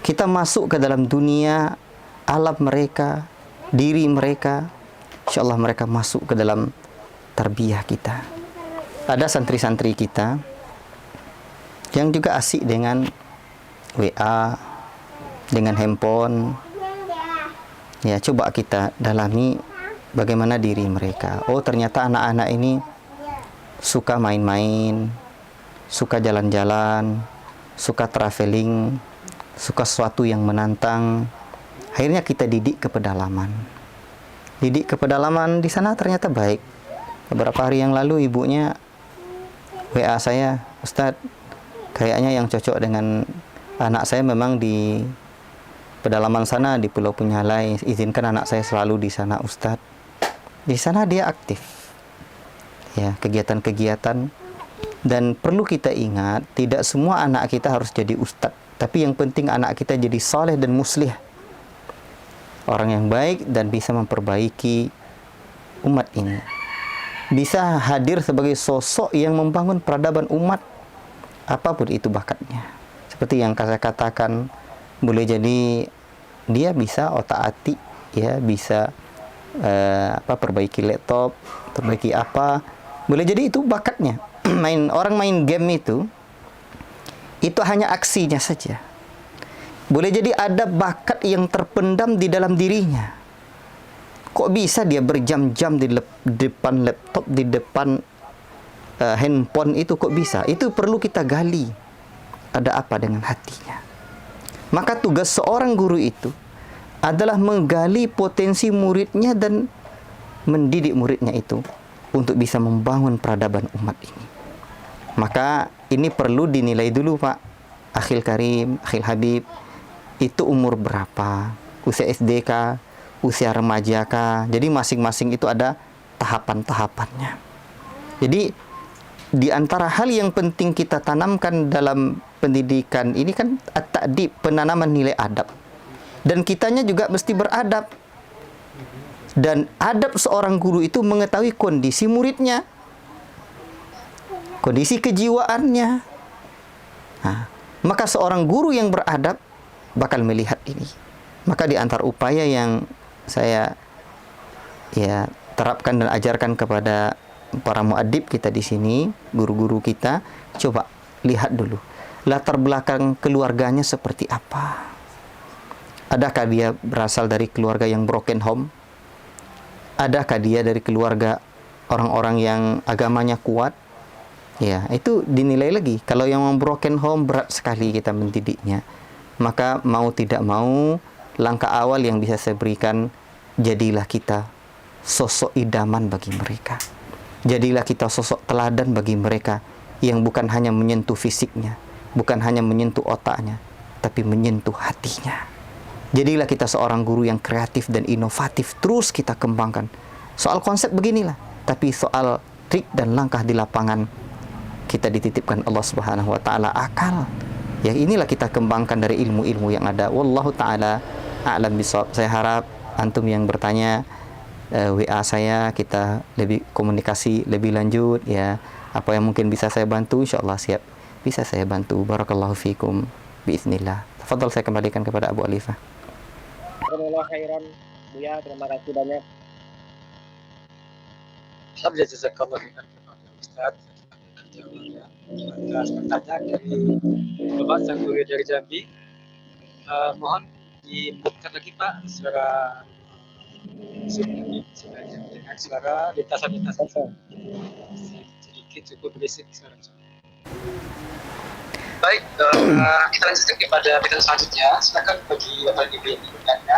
Kita masuk ke dalam dunia alam mereka, diri mereka, insyaallah mereka masuk ke dalam tarbiyah kita. Ada santri-santri kita yang juga asik dengan WA, dengan handphone. Ya, coba kita dalami bagaimana diri mereka. Oh, ternyata anak-anak ini suka main-main, suka jalan-jalan, suka traveling, suka sesuatu yang menantang. Akhirnya kita didik ke pedalaman. Didik ke pedalaman di sana ternyata baik. Beberapa hari yang lalu ibunya WA saya, Ustadz, kayaknya yang cocok dengan anak saya memang di pedalaman sana, di Pulau Punyalai. Izinkan anak saya selalu di sana, Ustadz. Di sana dia aktif. Ya, kegiatan-kegiatan. Dan perlu kita ingat, tidak semua anak kita harus jadi ustadz. Tapi yang penting anak kita jadi saleh dan muslih. Orang yang baik dan bisa memperbaiki umat ini. Bisa hadir sebagai sosok yang membangun peradaban umat. Apapun itu bakatnya. Seperti yang saya katakan, boleh jadi dia bisa otak-atik, ya, bisa perbaiki laptop, perbaiki apa. Boleh jadi itu bakatnya. Orang main game itu hanya aksinya saja. Boleh jadi ada bakat yang terpendam di dalam dirinya. Kok bisa dia berjam-jam di depan laptop, di depan handphone itu, kok bisa? Itu perlu kita gali. Ada apa dengan hatinya? Maka tugas seorang guru itu adalah menggali potensi muridnya dan mendidik muridnya itu untuk bisa membangun peradaban umat ini. Maka ini perlu dinilai dulu, Pak Akhil Karim, Akhil Habib. Itu umur berapa? Usia SD kah? Usia remaja kah? Jadi masing-masing itu ada tahapan-tahapannya. Jadi di antara hal yang penting kita tanamkan dalam pendidikan ini kan at-ta'dib, penanaman nilai adab. Dan kitanya juga mesti beradab. Dan adab seorang guru itu mengetahui kondisi muridnya, kondisi kejiwaannya. Nah, maka seorang guru yang beradab bakal melihat ini. Maka di antara upaya yang saya terapkan dan ajarkan kepada para muadib kita di sini, guru-guru kita, coba lihat dulu latar belakang keluarganya seperti apa. Adakah dia berasal dari keluarga yang broken home? Adakah dia dari keluarga orang-orang yang agamanya kuat? Ya, itu dinilai lagi. Kalau yang broken home berat sekali kita mendidiknya. Maka mau tidak mau, langkah awal yang bisa saya berikan, jadilah kita sosok idaman bagi mereka. Jadilah kita sosok teladan bagi mereka yang bukan hanya menyentuh fisiknya, bukan hanya menyentuh otaknya, tapi menyentuh hatinya. Jadilah kita seorang guru yang kreatif dan inovatif, terus kita kembangkan. Soal konsep beginilah, tapi soal trik dan langkah di lapangan kita dititipkan Allah Subhanahu wa taala akal. Ya, inilah kita kembangkan dari ilmu-ilmu yang ada. Wallahu taala a'lam bishawab. Saya harap antum yang bertanya WA saya, kita lebih komunikasi lebih lanjut, ya. Apa yang mungkin bisa saya bantu, insyaallah siap bisa saya bantu. Barakallahu fikum biiznillah. Tafadhal, saya kembalikan kepada Abu Alifah. Jazakallahu khairan, Buya, terima kasih banyak. Alhamdulillah, jazakallah khairan Ustaz. Atas pertanyaan dari Bapak Sang Guru dari Jambi. Mohon dibuka lagi Pak suara dengan suara lintasan-lintasan. Sedikit cukup berisik suara. Baik, kita lanjutkan kepada pertanyaan selanjutnya. Silakan bagi Bapak Ibu yang ingin bertanya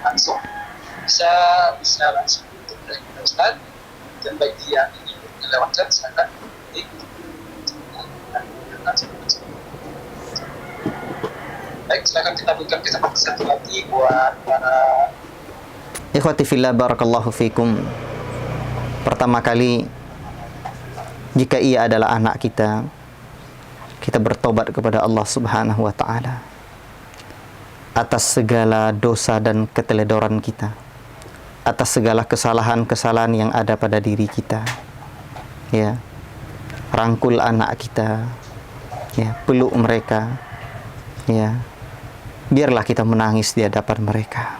langsung bisa langsung dari Ustaz, dan bagi yang ingin lewat chat silakan. Baik, silakan kita berikan kesempatan satu lagi buat para Ikhwati fillah, barakallahu fikum. Pertama kali, jika ia adalah anak kita, kita bertobat kepada Allah Subhanahu wa taala atas segala dosa dan keteledoran kita, atas segala kesalahan-kesalahan yang ada pada diri kita. Ya. Rangkul anak kita, ya, peluk mereka, ya. Biarlah kita menangis di hadapan mereka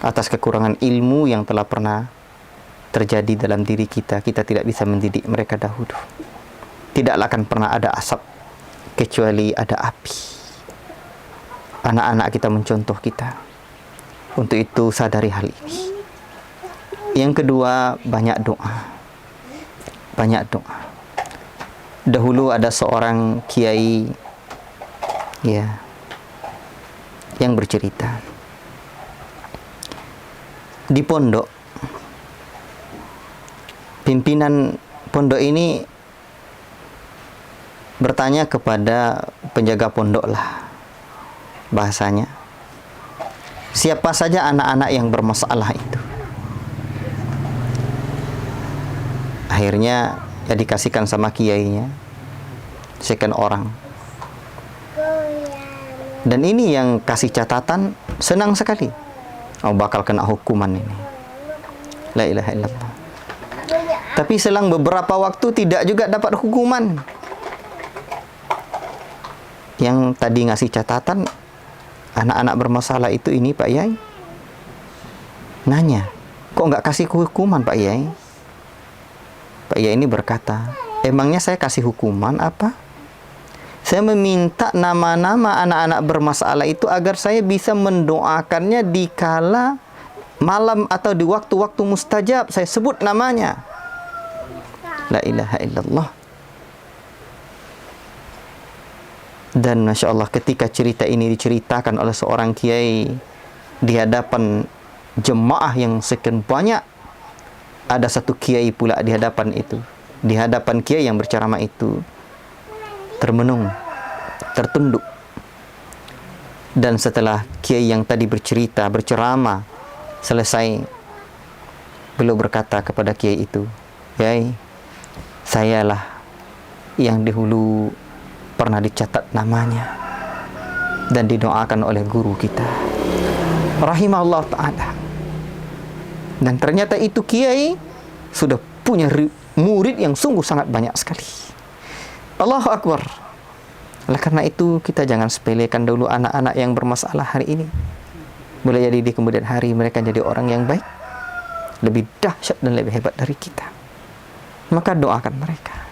atas kekurangan ilmu yang telah pernah terjadi dalam diri kita. Kita tidak bisa mendidik mereka dahulu. Tidaklah akan pernah ada asap kecuali ada api. Anak-anak kita mencontoh kita. Untuk itu sadari hal ini. Yang kedua, banyak doa. Banyak doa. Dahulu ada seorang kiai, ya, yang bercerita di pondok. Pimpinan pondok ini bertanya kepada penjaga pondok lah, bahasanya, siapa saja anak-anak yang bermasalah itu. Akhirnya ya dikasihkan sama kiainya sekian orang. Dan ini yang kasih catatan senang sekali. Oh, bakal kena hukuman ini. La ilaha illallah. Tapi selang beberapa waktu tidak juga dapat hukuman. Yang tadi ngasih catatan, anak-anak bermasalah itu ini Pak Yai, nanya, kok nggak kasih hukuman Pak Yai? Pak Yai ini berkata, emangnya saya kasih hukuman apa? Saya meminta nama-nama anak-anak bermasalah itu agar saya bisa mendoakannya di kala malam atau di waktu-waktu mustajab. Saya sebut namanya. La ilaha illallah. Dan Masya Allah, ketika cerita ini diceritakan oleh seorang kiai di hadapan jemaah yang sekian banyak, ada satu kiai pula di hadapan itu, di hadapan kiai yang berceramah itu, termenung, tertunduk. Dan setelah kiai yang tadi berceramah selesai, beliau berkata kepada kiai itu, Kiai, sayalah yang dahulu pernah dicatat namanya dan didoakan oleh guru kita, rahimahullah ta'ala. Dan ternyata itu kiai sudah punya murid yang sungguh sangat banyak sekali. Allahu Akbar. Oleh karena itu kita jangan sepelekan dulu anak-anak yang bermasalah hari ini. Boleh jadi di kemudian hari mereka jadi orang yang baik, lebih dahsyat dan lebih hebat dari kita. Maka doakan mereka.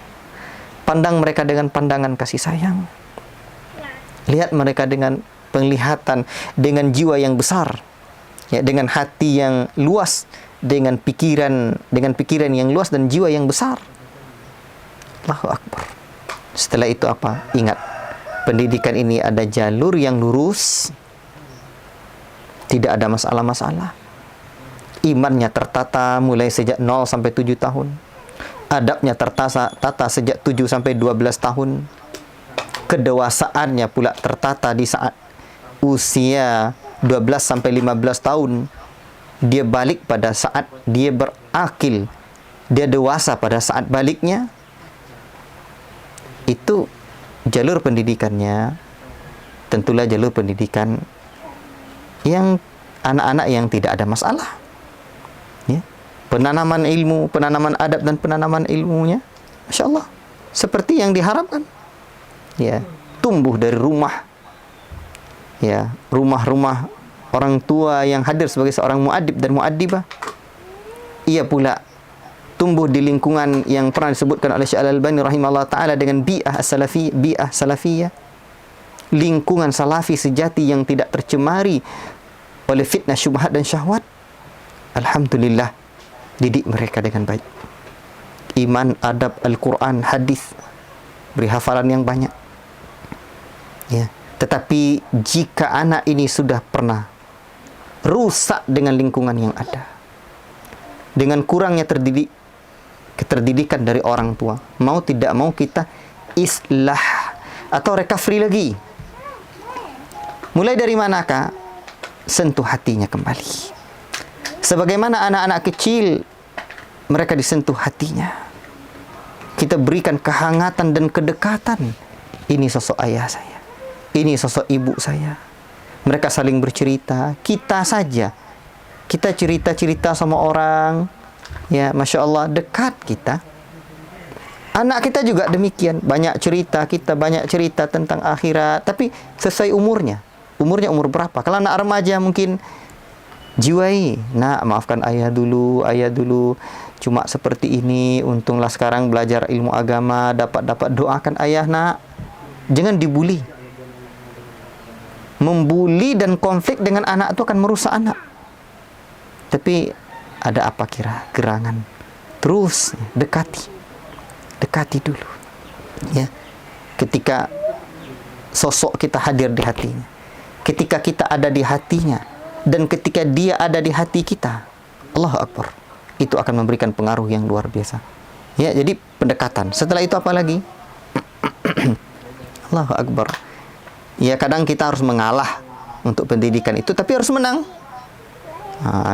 Pandang mereka dengan pandangan kasih sayang. Lihat mereka dengan penglihatan, dengan jiwa yang besar, ya, dengan hati yang luas, dengan pikiran yang luas dan jiwa yang besar. Allahu Akbar. Setelah itu apa? Ingat, pendidikan ini ada jalur yang lurus, tidak ada masalah-masalah. Imannya tertata mulai sejak 0 sampai 7 tahun. Adabnya tertata sejak 7 sampai 12 tahun. Kedewasaannya pula tertata di saat usia 12 sampai 15 tahun. Dia balik pada saat dia berakil. Dia dewasa pada saat baliknya. Itu jalur pendidikannya. Tentulah jalur pendidikan yang anak-anak yang tidak ada masalah. Ya. Penanaman ilmu, penanaman adab dan penanaman ilmunya, Masya Allah, seperti yang diharapkan. Ya, tumbuh dari rumah. Ya, rumah-rumah orang tua yang hadir sebagai seorang muadib dan muadibah. Ia pula tumbuh di lingkungan yang pernah disebutkan oleh Syekh Al-Albani rahimahullah ta'ala dengan bi'ah salafiyah. Lingkungan salafi sejati yang tidak tercemari oleh fitnah, syubhat dan syahwat. Alhamdulillah, didik mereka dengan baik. Iman, adab, Al-Quran, hadis, beri hafalan yang banyak. Ya. Tetapi jika anak ini sudah pernah rusak dengan lingkungan yang ada, dengan kurangnya keterdidikan dari orang tua, mau tidak mau kita islah atau recovery lagi. Mulai dari manakah? Sentuh hatinya kembali. Sebagaimana anak-anak kecil mereka disentuh hatinya. Kita berikan kehangatan dan kedekatan. Ini sosok ayah saya, ini sosok ibu saya. Mereka saling bercerita. Kita saja, kita cerita-cerita sama orang, ya Masya Allah, dekat kita. Anak kita juga demikian, banyak cerita, kita banyak cerita tentang akhirat, tapi sesuai umurnya. Umurnya umur berapa? Kalau anak remaja mungkin jiwai, nak maafkan ayah dulu, cuma seperti ini, untunglah sekarang belajar ilmu agama, dapat doakan ayah nak. Jangan dibuli. Membuli dan konflik dengan anak itu akan merusak anak. Tapi ada apa kira gerangan? Terus dekati dulu. Ya. Ketika sosok kita hadir di hatinya, ketika kita ada di hatinya, dan ketika dia ada di hati kita, Allahu Akbar, itu akan memberikan pengaruh yang luar biasa. Ya, jadi pendekatan. Setelah itu apa lagi? Allahu Akbar. Ya, kadang kita harus mengalah untuk pendidikan itu, tapi harus menang.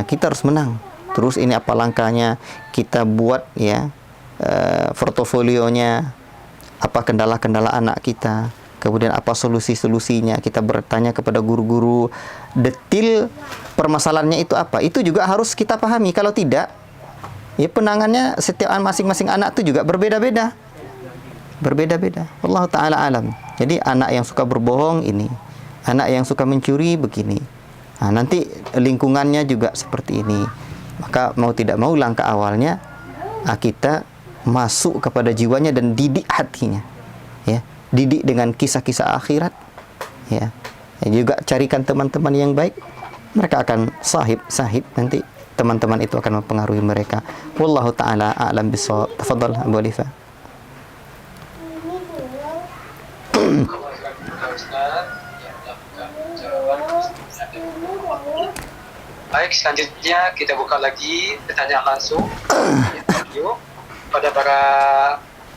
Kita harus menang. Terus ini apa langkahnya? Kita buat ya portofolionya, apa kendala-kendala anak kita, kemudian apa solusi-solusinya. Kita bertanya kepada guru-guru detil permasalahannya itu apa. Itu juga harus kita pahami. Kalau tidak, ya penangannya setiap masing-masing anak itu juga berbeda-beda. Allah Ta'ala alam. Jadi anak yang suka berbohong ini, anak yang suka mencuri begini. Nanti lingkungannya juga seperti ini. Maka mau tidak mau langkah awalnya kita masuk kepada jiwanya dan didik hatinya. Ya, didik dengan kisah-kisah akhirat. Ya. Juga carikan teman-teman yang baik. Mereka akan sahib nanti teman-teman itu akan mempengaruhi mereka. Wallahu ta'ala a'lam bishawab. Tafadhal Abu Alifa. Baik, selanjutnya kita buka lagi pertanyaan langsung audio pada para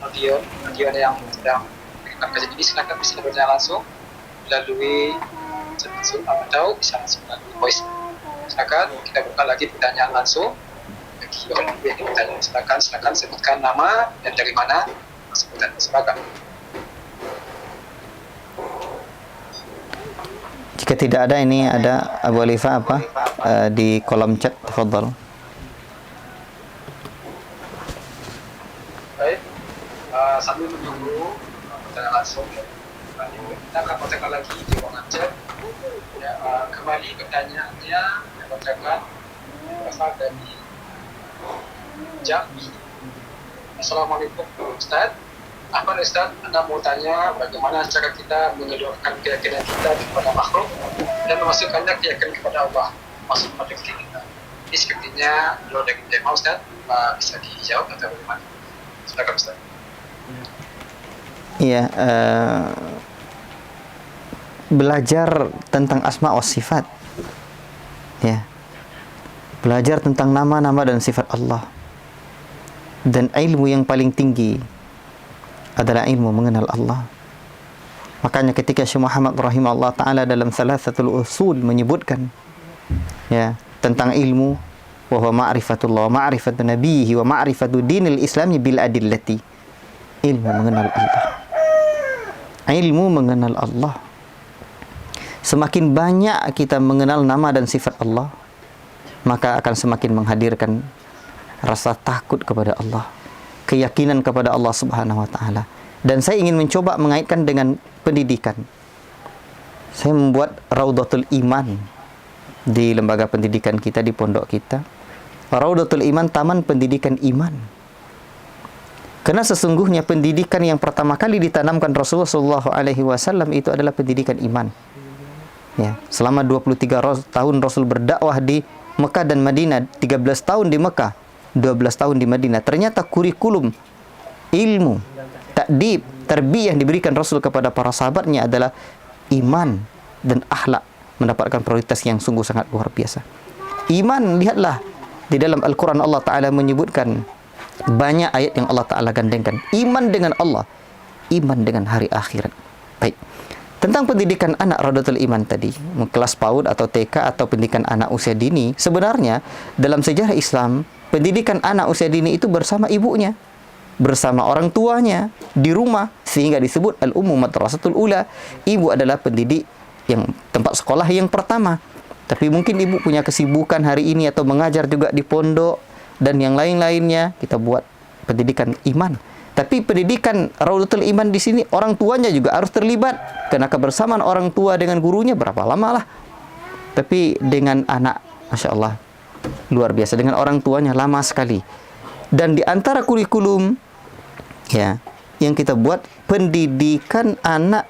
audio yang sedang mendengarkan kajian ini. Silakan bisa bertanya langsung melalui Zoom atau bisa langsung melalui voice. Silakan kita buka lagi pertanyaan langsung bagi orang yang bertanya. Silakan sebutkan nama dan dari mana sebutan. Silakan. Jika tidak ada, ini ada Abu Alifa di kolom chat. Tafadhal. Baik, sambil menunggu pertanyaan langsung, kita akan bacakan lagi di ruangan chat. Ya, kembali pertanyaannya yang bacakan berasal dari Jambi. Assalamualaikum Ustaz. Apa Ustaz, Anda mau tanya bagaimana cara kita mengeluarkan keyakinan kita kepada makhluk dan memasukkannya keyakinan kepada Allah, masuk pada diri kita. Ini sepertinya belum dari tema Ustaz, bisa dijawab atau bagaimana? Silakan Ustaz. Iya, belajar tentang asma wa sifat. Ya. Belajar tentang nama-nama dan sifat Allah. Dan ilmu yang paling tinggi adalah ilmu mengenal Allah. Makanya ketika Syekh Muhammad rahimahullah ta'ala dalam Thalathatul Usul menyebutkan ya tentang ilmu, wa huwa ma'rifatullah wa ma'rifatu nabihi wa ma'rifatu dinil islami bil adillati. Ilmu mengenal Allah. Ilmu mengenal Allah. Semakin banyak kita mengenal nama dan sifat Allah, maka akan semakin menghadirkan rasa takut kepada Allah, keyakinan kepada Allah Subhanahu wa taala. Dan saya ingin mencoba mengaitkan dengan pendidikan. Saya membuat Raudatul Iman di lembaga pendidikan kita, di pondok kita. Raudatul Iman, taman pendidikan iman. Karena sesungguhnya pendidikan yang pertama kali ditanamkan Rasulullah SAW itu adalah pendidikan iman. Ya, selama 23 tahun Rasul berdakwah di Mekah dan Madinah, 13 tahun di Mekah, 12 tahun di Madinah. Ternyata kurikulum ilmu, takdib, tarbiyah yang diberikan Rasul kepada para sahabatnya adalah iman dan akhlak, mendapatkan prioritas yang sungguh sangat luar biasa. Iman, lihatlah di dalam Al-Quran Allah Ta'ala menyebutkan banyak ayat yang Allah Ta'ala gandengkan. Iman dengan Allah, iman dengan hari akhirat. Baik, Tentang pendidikan anak Raudatul Iman tadi, kelas PAUD atau TK atau pendidikan anak usia dini, sebenarnya dalam sejarah Islam, pendidikan anak usia dini itu bersama ibunya, bersama orang tuanya di rumah, sehingga disebut al-ummu madrasatul ula. Ibu adalah pendidik yang tempat sekolah yang pertama. Tapi mungkin ibu punya kesibukan hari ini atau mengajar juga di pondok dan yang lain-lainnya, kita buat pendidikan iman. Tapi pendidikan Raudatul Iman di sini orang tuanya juga harus terlibat, karena kebersamaan orang tua dengan gurunya berapa lama lah. Tapi dengan anak, Masya Allah, luar biasa. Dengan orang tuanya lama sekali. Dan di antara kurikulum ya yang kita buat, pendidikan anak,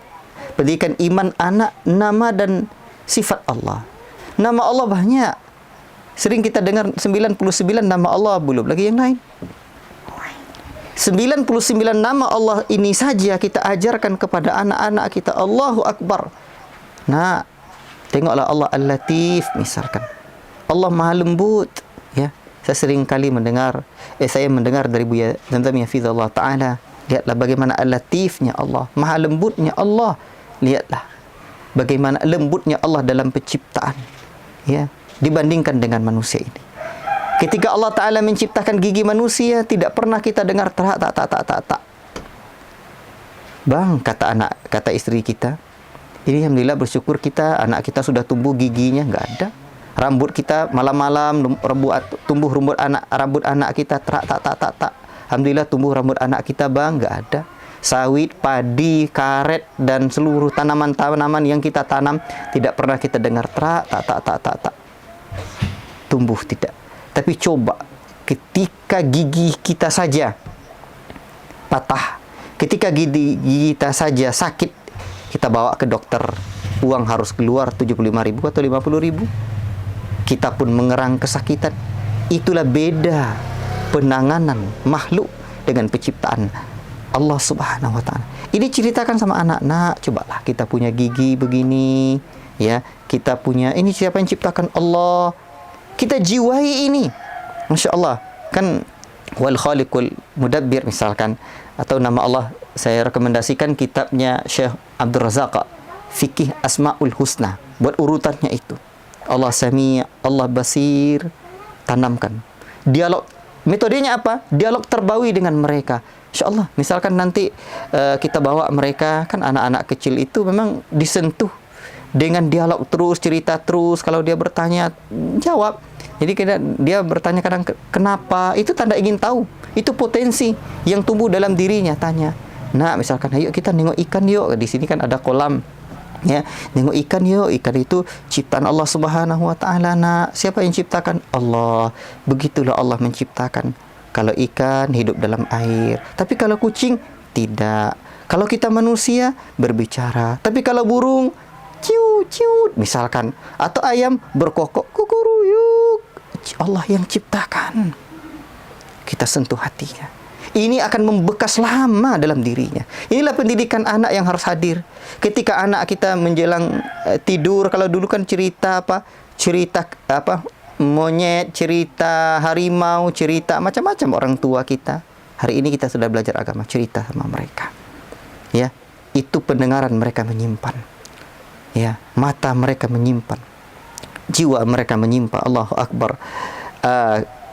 pendidikan iman anak, nama dan sifat Allah. Nama Allah banyak. Sering kita dengar 99 nama Allah, belum lagi yang lain. 99 nama Allah ini saja kita ajarkan kepada anak-anak kita. Allahu Akbar. Nah, tengoklah Allah Al-Latif misalkan. Allah Maha Lembut, ya. Saya sering kali mendengar, saya mendengar dari Buya Zamzam Hafizahullah Ta'ala. Lihatlah bagaimana Al-Latifnya Allah, Maha Lembutnya Allah. Lihatlah bagaimana lembutnya Allah dalam penciptaan, ya, dibandingkan dengan manusia ini. Ketika Allah Ta'ala menciptakan gigi manusia, tidak pernah kita dengar tak. Bang, kata istri kita, ini alhamdulillah bersyukur kita, anak kita sudah tumbuh giginya, nggak ada. Rambut kita malam-malam tumbuh rambut anak kita tak. Alhamdulillah tumbuh rambut anak kita, bang, nggak ada. Sawit, padi, karet, dan seluruh tanaman-tanaman yang kita tanam, tidak pernah kita dengar tak. Tumbuh tidak. Tapi coba ketika gigi kita saja patah, ketika gigi kita saja sakit, kita bawa ke dokter, uang harus keluar 75.000 atau 50.000. Kita pun mengerang kesakitan. Itulah beda penanganan makhluk dengan penciptaan Allah Subhanahu wa Ta'ala. Ini ceritakan sama anak-anak, cobalah kita punya gigi begini, ya, kita punya ini, siapa yang ciptakan? Allah. Kita jiwai ini, Masya Allah. Kan wal khaliqul mudabbir misalkan, atau nama Allah, saya rekomendasikan kitabnya Syekh Abdul Razak, Fikih Asmaul Husna, buat urutannya itu. Allah Sami', Allah Basir, tanamkan dialog. Metodenya apa? Dialog terbawi dengan mereka. Insya Allah, misalkan nanti kita bawa mereka, kan anak-anak kecil itu memang disentuh dengan dialog terus, cerita terus. Kalau dia bertanya, jawab. Jadi dia bertanya kadang, kenapa? Itu tanda ingin tahu. Itu potensi yang tumbuh dalam dirinya. Tanya. Nah, misalkan, ayo kita nengok ikan yuk. Di sini kan ada kolam. Ya, nengok ikan yuk. Ikan itu ciptaan Allah Subhanahu wa Ta'ala. Nah, siapa yang ciptakan? Allah. Begitulah Allah menciptakan. Kalau ikan hidup dalam air. Tapi kalau kucing, tidak. Kalau kita manusia, berbicara. Tapi kalau burung, ciut misalkan, atau ayam berkokok kukuruyuk. Allah yang ciptakan. Kita sentuh hatinya. Ini akan membekas lama dalam dirinya. Inilah pendidikan anak yang harus hadir. Ketika anak kita menjelang tidur, kalau dulu kan cerita monyet, cerita harimau, cerita macam-macam orang tua kita. Hari ini kita sudah belajar agama, cerita sama mereka. Ya, itu pendengaran mereka menyimpan. Ya, mata mereka menyimpan, jiwa mereka menyimpan. Allahu Akbar.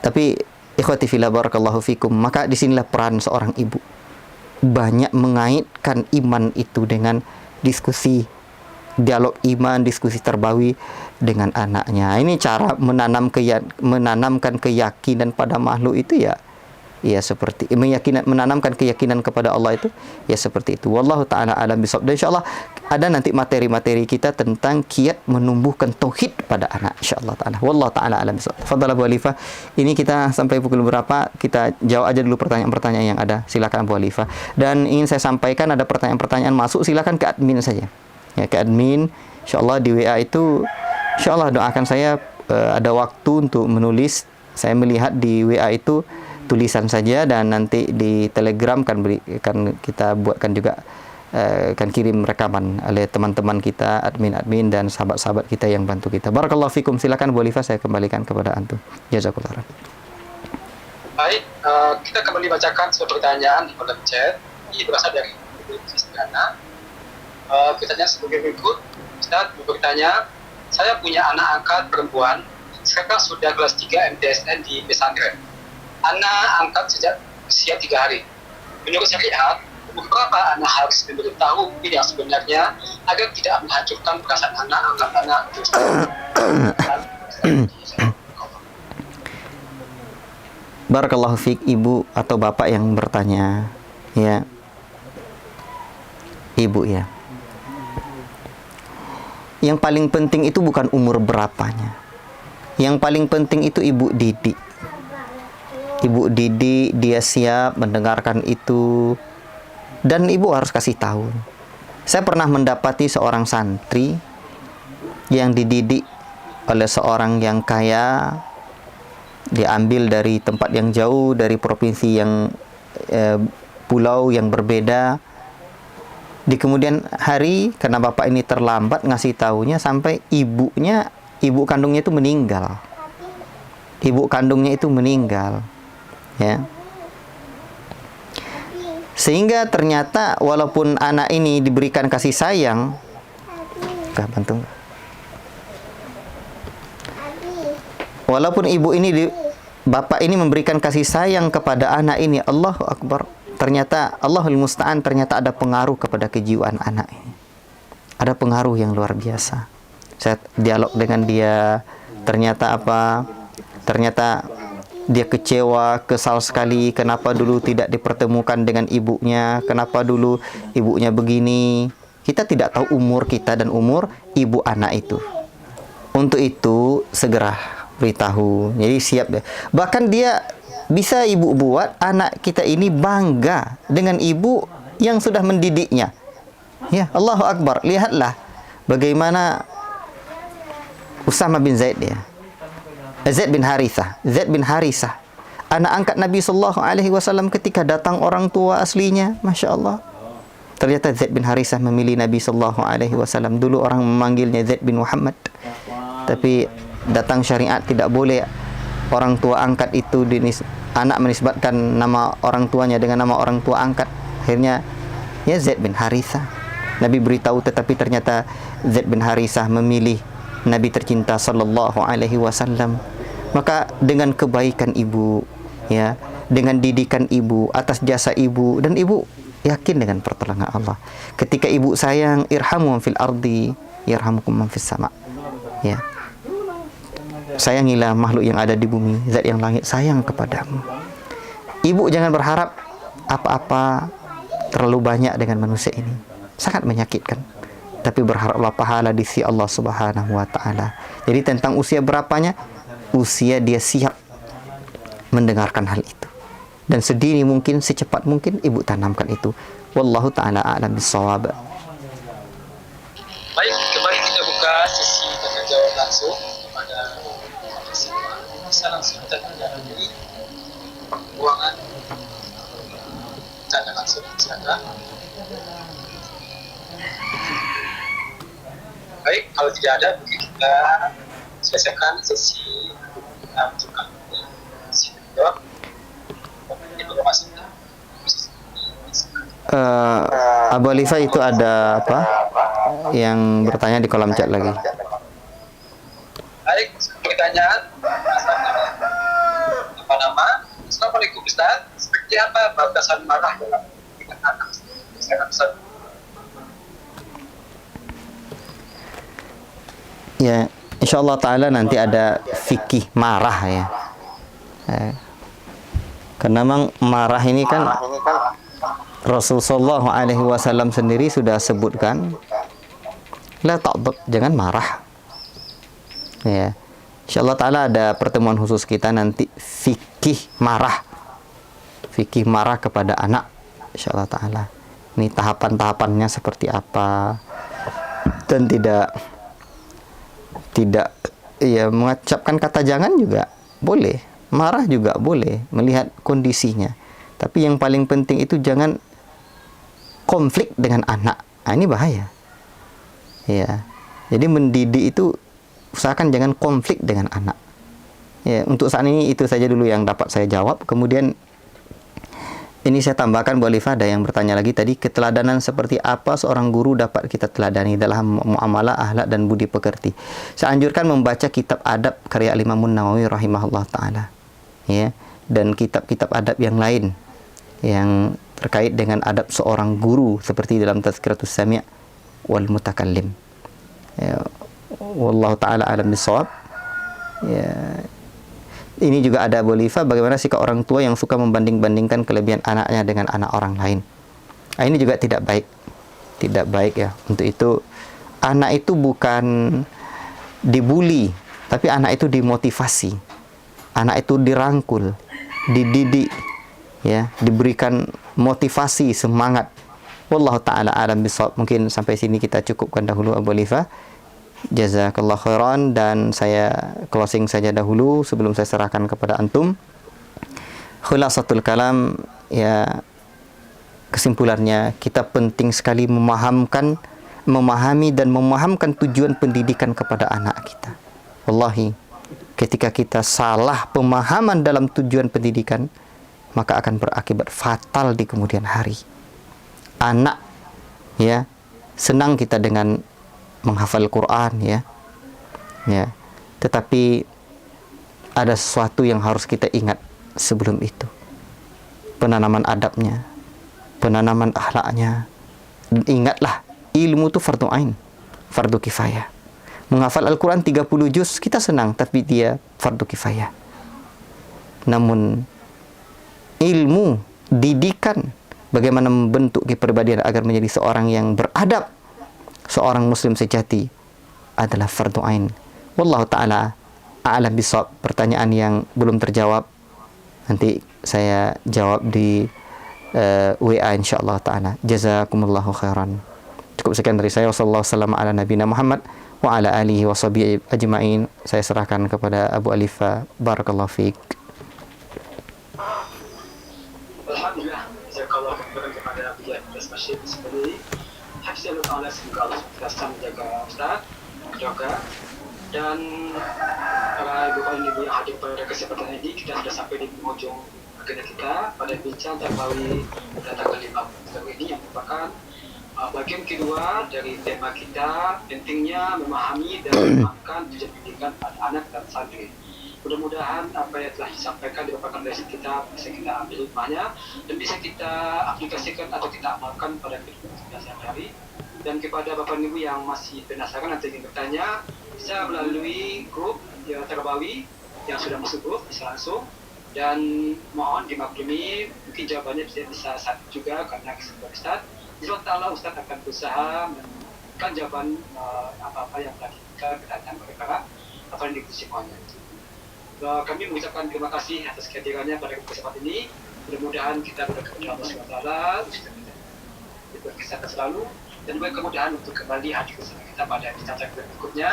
Tapi ikhwati fillah barakallahu fikum, maka disinilah peran seorang ibu, banyak mengaitkan iman itu dengan diskusi, dialog iman, diskusi terbawi dengan anaknya. Ini cara menanamkan keyakinan pada makhluk itu, ya seperti menanamkan keyakinan kepada Allah itu, ya seperti itu. Wallahu ta'ala alam bisawab. Dan insyaallah ada nanti materi-materi kita tentang kiat menumbuhkan tauhid pada anak, insyaallah ta'ala. Wallahu ta'ala alam bisawab. Fadhal Abu Alifah. Ini kita sampai pukul berapa? Kita jawab aja dulu pertanyaan-pertanyaan yang ada. Silakan Abu Alifah. Dan ingin saya sampaikan, ada pertanyaan-pertanyaan masuk, silakan ke admin saja. Ya, ke admin. Insyaallah di WA itu, insyaallah doakan saya ada waktu untuk menulis. Saya melihat di WA itu tulisan saja, dan nanti di Telegram kan kita buatkan juga, kan kirim rekaman oleh teman-teman kita, admin-admin dan sahabat-sahabat kita yang bantu kita. Barakallahu fikum. Silakan Bu Alifah, saya kembalikan kepada antum. Jazakallah. Baik, kita kembali bacakan sebuah pertanyaan di kolom chat. Ini berasal dari Kristiana. Bertanya sebagai berikut. Ustaz bertanya, saya punya anak angkat perempuan, sekarang sudah kelas 3 MTSN di pesantren. Anak angkat sejak usia 3 hari. Menurut syariat, umur berapa anak harus memberitahu yang sebenarnya agar tidak menghancurkan perasaan anak angkat anak? Barakallahu fiik, ibu atau bapak yang bertanya, ya. Ibu ya. Yang paling penting itu bukan umur berapanya. Yang paling penting itu ibu didik. Ibu didik, dia siap mendengarkan itu. Dan ibu harus kasih tahu. Saya pernah mendapati seorang santri yang dididik oleh seorang yang kaya, diambil dari tempat yang jauh, dari provinsi yang pulau yang berbeda. Di kemudian hari, karena bapak ini terlambat ngasih tahunya, sampai ibu kandungnya itu meninggal. Ibu kandungnya itu meninggal, ya. Sehingga ternyata walaupun anak ini diberikan kasih sayang, bantu. Walaupun bapak ini memberikan kasih sayang kepada anak ini, Allahu Akbar. Ternyata Allahul Musta'an, ternyata ada pengaruh kepada kejiwaan anak ini. Ada pengaruh yang luar biasa. Saya dialog dengan dia, ternyata apa? Ternyata dia kecewa, kesal sekali. Kenapa dulu tidak dipertemukan dengan ibunya? Kenapa dulu ibunya begini? Kita tidak tahu umur kita dan umur ibu anak itu. Untuk itu segera beritahu. Jadi siap deh. Bahkan dia bisa ibu buat anak kita ini bangga dengan ibu yang sudah mendidiknya. Ya, Allahu Akbar. Lihatlah bagaimana Usama bin Zaid ya. Zaid bin Harithah. Anak angkat Nabi sallallahu alaihi wasallam ketika datang orang tua aslinya, Masya Allah. Ternyata Zaid bin Harithah memilih Nabi sallallahu alaihi wasallam. Dulu orang memanggilnya Zaid bin Muhammad. Tapi datang syariat tidak boleh orang tua angkat itu anak menisbatkan nama orang tuanya dengan nama orang tua angkat. Akhirnya ya Zaid bin Harithah. Nabi beritahu, tetapi ternyata Zaid bin Harithah memilih Nabi tercinta sallallahu alaihi wasallam. Maka dengan kebaikan ibu, ya, dengan didikan ibu, atas jasa ibu, dan ibu yakin dengan pertolongan Allah. Ketika ibu sayang, irhamu man fil ardi yarhamukum man fis sama. Ya. Sayangilah makhluk yang ada di bumi, zat yang langit sayang kepadamu. Ibu jangan berharap apa-apa terlalu banyak dengan manusia ini. Sangat menyakitkan. Tapi berharaplah pahala di sisi Allah Subhanahu wa taala. Jadi tentang usia berapanya, usia dia siap mendengarkan hal itu. Dan sedini mungkin, secepat mungkin ibu tanamkan itu. Wallahu taala a'lam bissawab. Baik, kembali kita buka sesi tanya jawab langsung kepada bisa langsung tanya dari ruangan tanya langsung silakan. Baik, kalau tidak ada mungkin kita selesaikan sesi mengajukan sesi jawab informasi. Abu Alifa itu ada apa yang bertanya di kolom chat lagi. Baik, pertanyaan apa nama? Assalamualaikum Ustaz, seperti apa batasan marah dalam pendidikan anak? Ya, insyaallah taala nanti ada fikih marah ya. Karena memang marah ini kan Rasul sallallahu alaihi wasallam sendiri sudah sebutkan, la taghdab, jangan marah. Ya. Insyaallah taala ada pertemuan khusus kita nanti fikih marah. Fikih marah kepada anak, insyaallah taala. Ini tahapan-tahapannya seperti apa. Dan tidak ya mengucapkan kata jangan juga boleh, marah juga boleh, melihat kondisinya. Tapi yang paling penting itu jangan konflik dengan anak. Nah, ini bahaya. Ya. Jadi mendidik itu usahakan jangan konflik dengan anak. Ya, untuk saat ini itu saja dulu yang dapat saya jawab. Kemudian Ini saya tambahkan, Bu Alifah, ada yang bertanya lagi tadi, keteladanan seperti apa seorang guru dapat kita teladani dalam muamalah, akhlak dan budi pekerti. Saya anjurkan membaca kitab adab karya Imam Nawawi rahimahullah taala, ya, dan kitab-kitab adab yang lain yang terkait dengan adab seorang guru seperti dalam Tazkiratus Sami' wal Mutakallim. Ya, wallahu taala alam bisawab. Ya, ini juga ada, Bu Alifah, bagaimana sikap orang tua yang suka membanding-bandingkan kelebihan anaknya dengan anak orang lain. Nah, ini juga tidak baik. Tidak baik ya. Untuk itu, anak itu bukan dibully, tapi anak itu dimotivasi. Anak itu dirangkul, dididik, ya, diberikan motivasi, semangat. Wallahu taala alam bisawab. Mungkin sampai sini kita cukupkan dahulu, Abu Alifah. Jazakallah khairan, dan saya closing saja dahulu sebelum saya serahkan kepada antum. Khulasatul kalam, ya, kesimpulannya kita penting sekali memahami dan memahamkan tujuan pendidikan kepada anak kita. Wallahi, ketika kita salah pemahaman dalam tujuan pendidikan, maka akan berakibat fatal di kemudian hari. Anak, ya, senang kita dengan menghafal Quran, ya, tetapi ada sesuatu yang harus kita ingat sebelum itu, penanaman adabnya, penanaman akhlaknya. Dan ingatlah, ilmu itu fardu ain, fardu kifayah. Menghafal Al-Quran 30 juz kita senang, tapi dia fardu kifayah. Namun ilmu, didikan, bagaimana membentuk kepribadian agar menjadi seorang yang beradab, seorang muslim sejati, adalah fardu ain. Wallahu ta'ala a'lam bisawab. Pertanyaan yang belum terjawab nanti saya jawab di WA insyaallah ta'ala. Jazakumullahu khairan. Cukup sekian dari saya. Wassallallahu wasallam ala nabiyina Muhammad wa ala alihi wa sahbihi ajma'in. Saya serahkan kepada Abu Alifah. Barakallahu fiik. Alhamdulillah, jazakallah khairan kepada Abu Bashir sendiri. Hafizallahu ta'ala, semoga Allah senantiasa menjaga Ustaz, jaga, dan para ibu dan ibu yang hadir pada kesempatan ini. Kita sudah sampai di penghujung agenda kita pada bincang terbawi data kelima ini, yang merupakan bagian kedua dari tema kita, pentingnya memahami dan memahamkan tujuan pendidikan pada anak dan santri. Mudah-mudahan apa yang telah disampaikan di beberapa lesson kita bisa kita ambil hikmahnya dan bisa kita aplikasikan atau kita amalkan pada kehidupan kita sehari-hari. Dan kepada Bapak Ibu yang masih penasaran atau ingin bertanya, bisa melalui grup yang terbawi yang sudah masuk grup, bisa langsung. Dan mohon dimaklumi, mungkin jawabannya bisa satu juga karena kesempatan Ustaz. Insyaallah Ustaz akan berusaha memberikan jawaban apa-apa yang telah kita bertanya kepada apa yang diikuti semuanya. Kami mengucapkan terima kasih atas kehadirannya pada kesempatan ini. Mudah-mudahan kita berdoa kepada Allah SWT, diberi kesehatan selalu, dan juga kemudahan untuk kembali hadir bersama kita pada bincang berikutnya.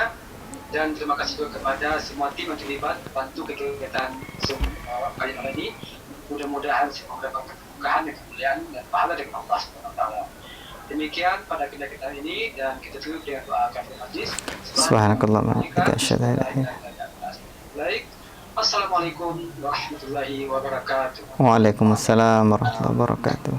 Dan terima kasih juga kepada semua tim yang terlibat bantu kegiatan Zoom kali ini. Mudah-mudahan semua mendapat keberkahan dan kemuliaan dan pahala dari Allah SWT. Demikian pada kita ini, dan kita tutup dengan doa kafir majlis. Subhanakallahumma wa bihamdika asyhadu an la ilaha illa anta. Assalamualaikum warahmatullahi wabarakatuh. Waalaikumsalam warahmatullahi wabarakatuh.